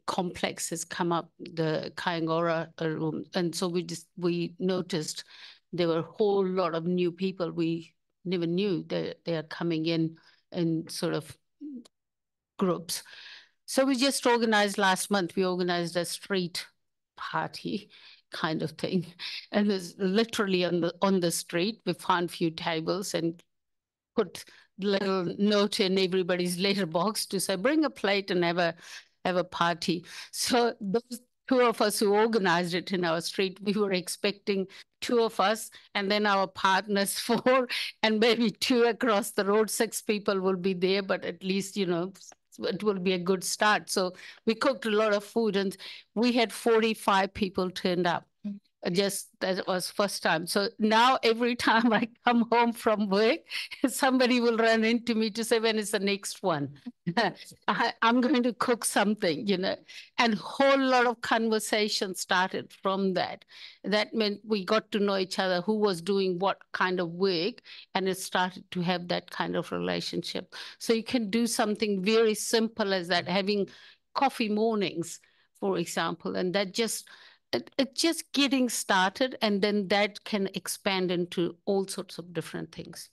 complex has come up, the Kaingora room, and so we noticed there were a whole lot of new people we never knew that they are coming in sort of groups. So we just organized last month. We organized a street party kind of thing, and there's literally on the street. We found a few tables and put little note in everybody's letterbox to say, bring a plate and have a party. So those two of us who organized it in our street, we were expecting two of us and then our partners, four, and maybe two across the road. 6 people will be there, but at least, you know, it will be a good start. So we cooked a lot of food and we had 45 people turned up. Just that was first time. So now every time I come home from work, somebody will run into me to say, when is the next one? I'm going to cook something, you know, and a whole lot of conversation started from that. That meant we got to know each other, who was doing what kind of work, and it started to have that kind of relationship. So you can do something very simple as that, having coffee mornings, for example, and that just, it's just getting started, and then that can expand into all sorts of different things.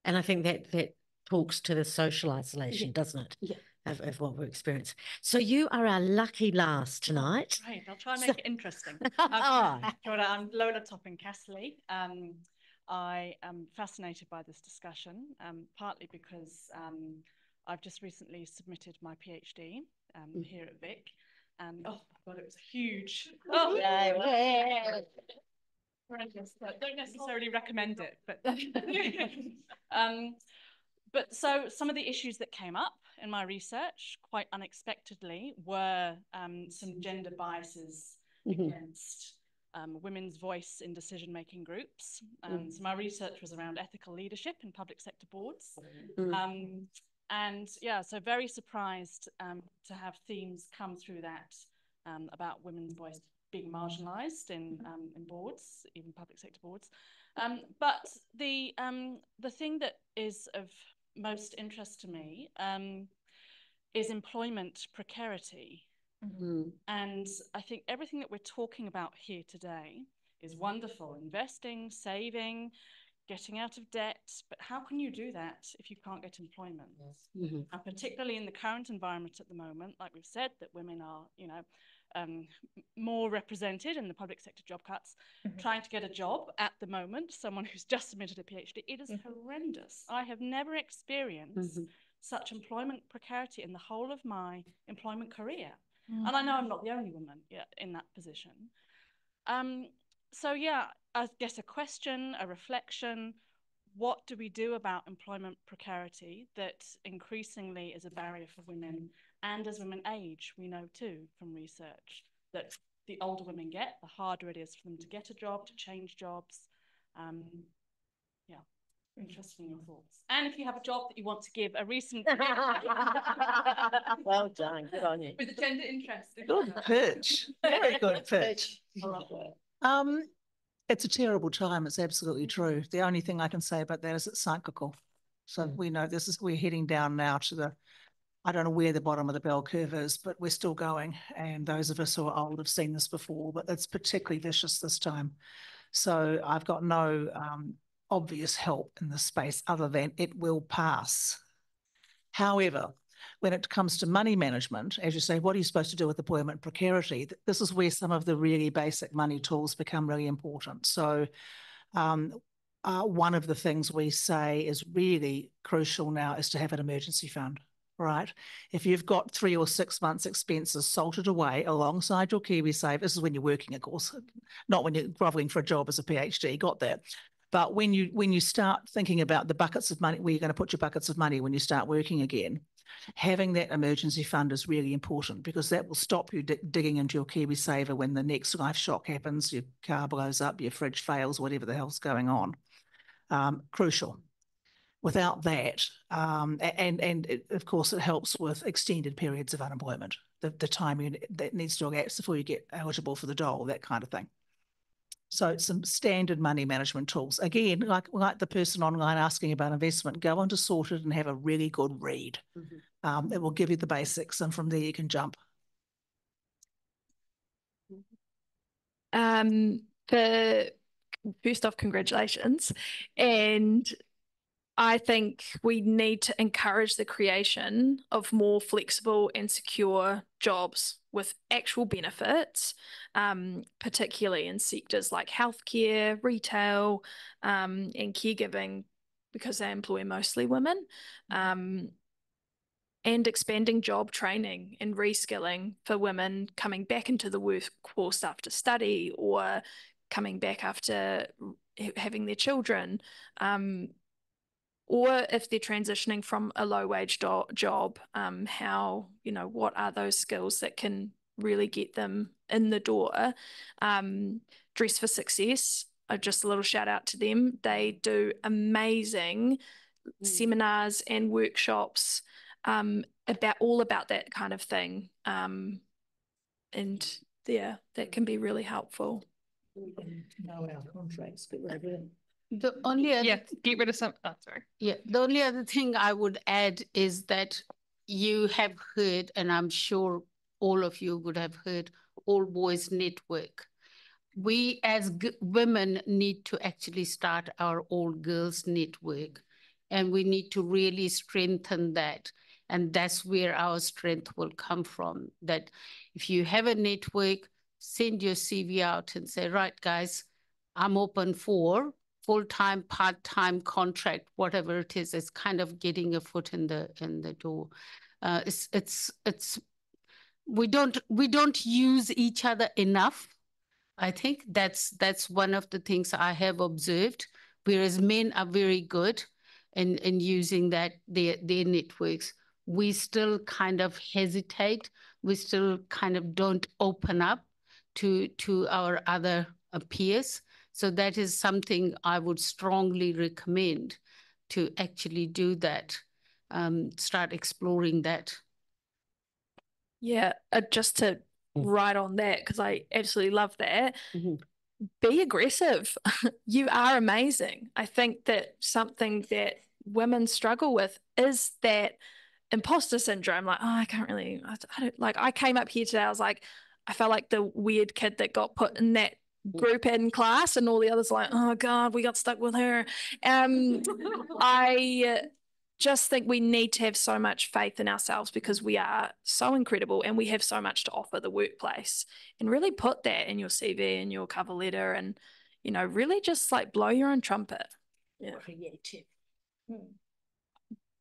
And I think that talks to the social isolation, doesn't it? Yeah. Of what we're experiencing. So you are our lucky last tonight. Great, I'll try and make it interesting. Kia ora, I'm Lola Topping-Castley. I am fascinated by this discussion, partly because I've just recently submitted my PhD here at Vic. And oh my God, it was huge. Oh, don't necessarily recommend it, but so some of the issues that came up in my research, quite unexpectedly, were some gender biases against women's voice in decision-making groups. So my research was around ethical leadership in public sector boards. And yeah, so very surprised to have themes come through that about women's voice being marginalised in boards, even public sector boards. But the thing that is of most interest to me is employment precarity. And I think everything that we're talking about here today is wonderful: investing, saving, getting out of debt, but how can you do that if you can't get employment? And particularly in the current environment at the moment, like we've said, that women are, you know, more represented in the public sector job cuts, trying to get a job at the moment, someone who's just submitted a PhD, it is horrendous. I have never experienced such employment precarity in the whole of my employment career. And I know I'm not the only woman in that position. So yeah, I guess a question, a reflection: what do we do about employment precarity that increasingly is a barrier for women? And as women age, we know too from research that the older women get, the harder it is for them to get a job, to change jobs. Yeah, interested in your thoughts. And if you have a job that you want to give a recent... Well done, good on you. With a gender interest. Good pitch, very good pitch. It's a terrible time, it's absolutely true. The only thing I can say about that is it's cyclical. So we know we're heading down now to the, I don't know where the bottom of the bell curve is, but we're still going. And those of us who are old have seen this before, but it's particularly vicious this time. So I've got no obvious help in this space other than it will pass. However, when it comes to money management, as you say, what are you supposed to do with employment precarity? This is where some of the really basic money tools become really important. So one of the things we say is really crucial now is to have an emergency fund, right? If you've got 3 or 6 months expenses salted away alongside your KiwiSaver, this is when you're working, of course, not when you're groveling for a job as a PhD, got that. But when you start thinking about the buckets of money, where you're going to put your buckets of money when you start working again, having that emergency fund is really important, because that will stop you digging into your KiwiSaver when the next life shock happens, your car blows up, your fridge fails, whatever the hell's going on. Crucial. without that, of course it helps with extended periods of unemployment, the time that needs to elapse before you get eligible for the dole, that kind of thing. So some standard money management tools. Again, like the person online asking about investment, go on to Sorted and have a really good read. It will give you the basics, and from there you can jump. First off, congratulations. And I think we need to encourage the creation of more flexible and secure jobs with actual benefits, particularly in sectors like healthcare, retail, and caregiving, because they employ mostly women, and expanding job training and reskilling for women coming back into the workforce after study or coming back after having their children. Or if they're transitioning from a low-wage job, what are those skills that can really get them in the door? Dress for Success, just a little shout out to them. They do amazing seminars and workshops about that kind of thing. And yeah, that can be really helpful. Know our contracts, but The only other get rid of some. Oh, sorry. Yeah, the only other thing I would add is that you have heard, and I'm sure all of you would have heard, All Boys Network. We as women need to actually start our All Girls Network, and we need to really strengthen that. And that's where our strength will come from. That if you have a network, send your CV out and say, right, guys, I'm open for full-time, part-time contract, whatever it is. It's kind of getting a foot in the door. We don't use each other enough. I think that's one of the things I have observed. Whereas men are very good in using their networks, we still kind of hesitate. We still kind of don't open up to our other peers. So that is something I would strongly recommend, to actually do that, start exploring that. Yeah, just to write on that, because I absolutely love that. Be aggressive. You are amazing. I think that something that women struggle with is that imposter syndrome. Like, oh, I can't really, I don't, like, I came up here today, I was like, I felt like the weird kid that got put in that group in class, and all the others like, oh God, we got stuck with her. I just think we need to have so much faith in ourselves, because we are so incredible and we have so much to offer the workplace, and really put that in your CV and your cover letter, and, you know, really just like blow your own trumpet. Yeah. Creative.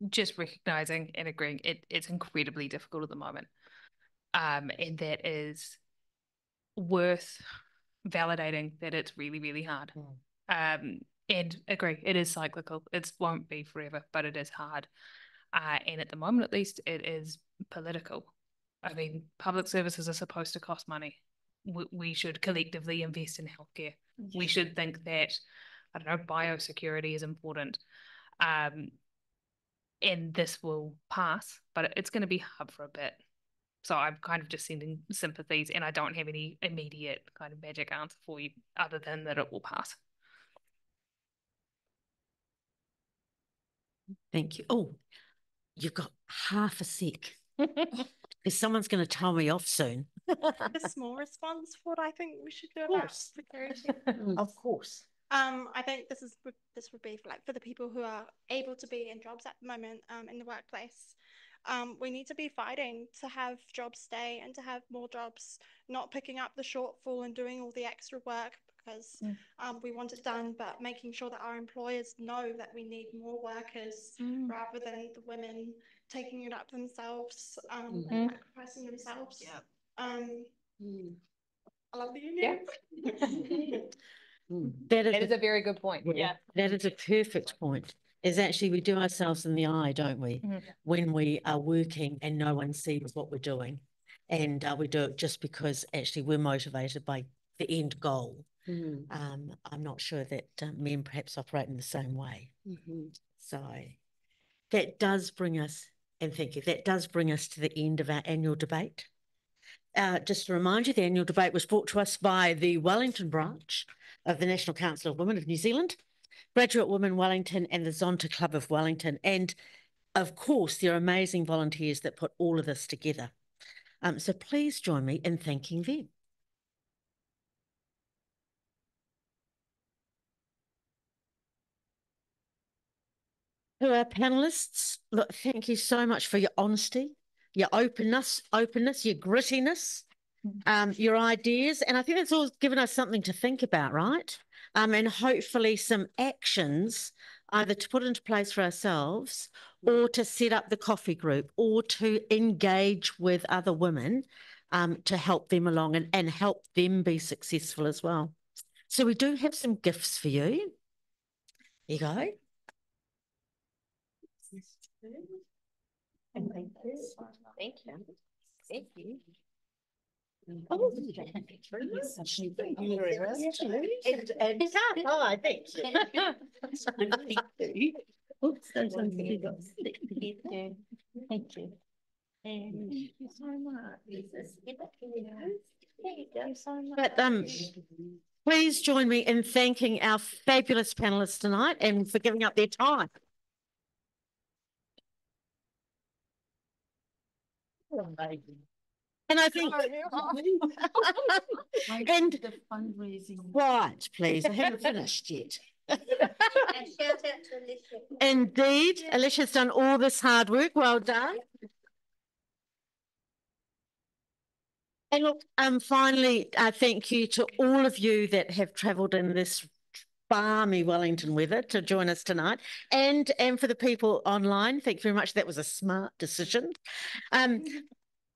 Just recognizing and agreeing it's incredibly difficult at the moment. And that is worth validating that it's really, really hard. And agree, it is cyclical. It won't be forever, but it is hard. And at the moment, at least, it is political. I mean, public services are supposed to cost money. We should collectively invest in healthcare. We should think that, I don't know, biosecurity is important. And this will pass, but it's going to be hard for a bit. So I'm kind of just sending sympathies, and I don't have any immediate kind of magic answer for you other than that it will pass. Thank you. Oh, you've got half a sec. Because someone's going to tell me off soon. A small response for what I think we should do about security. Of course. I think this would be for the people who are able to be in jobs at the moment in the workplace. We need to be fighting to have jobs stay and to have more jobs, not picking up the shortfall and doing all the extra work because we want it done, but making sure that our employers know that we need more workers rather than the women taking it up themselves and sacrificing themselves. I love the union. That is a very good point. Yeah, that is a perfect point. Is actually we do ourselves in the eye, don't we? When we are working and no one sees what we're doing, and we do it just because actually we're motivated by the end goal. I'm not sure that men perhaps operate in the same way. So that does bring us, and thank you, that does bring us to the end of our annual debate. Just to remind you, the annual debate was brought to us by the Wellington branch of the National Council of Women of New Zealand, Graduate Women Wellington and the Zonta Club of Wellington. And of course, there are amazing volunteers that put all of this together. So please join me in thanking them. To our panellists, look, thank you so much for your honesty, your openness, your grittiness, your ideas. And I think that's all given us something to think about, right? And hopefully some actions either to put into place for ourselves or to set up the coffee group or to engage with other women to help them along and help them be successful as well. So we do have some gifts for you. There you go. And thank you. Thank you. Thank you. Oh, thank you very much. Thank you very much. And hi, thank you. Thank you. Oops, those ones that you got. Thank you. Thank you. And thank you so much. Thank you so much. But please join me in thanking our fabulous panelists tonight and for giving up their time. And I think, and the fundraising. Right, please, I haven't finished yet. And shout out to Alicia. Indeed, Alicia's done all this hard work. Well done. And look, finally, thank you to all of you that have travelled in this balmy Wellington weather to join us tonight, and for the people online, thank you very much. That was a smart decision.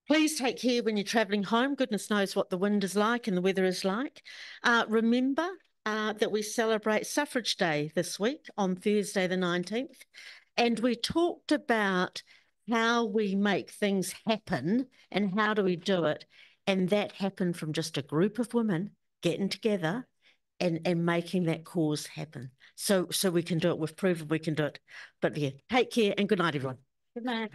Please take care when you're travelling home. Goodness knows what the wind is like and the weather is like. Remember that we celebrate Suffrage Day this week on Thursday the 19th, and we talked about how we make things happen and how do we do it, and that happened from just a group of women getting together and making that cause happen. So we can do it. We've proven we can do it. But yeah, take care and good night, everyone. Good night.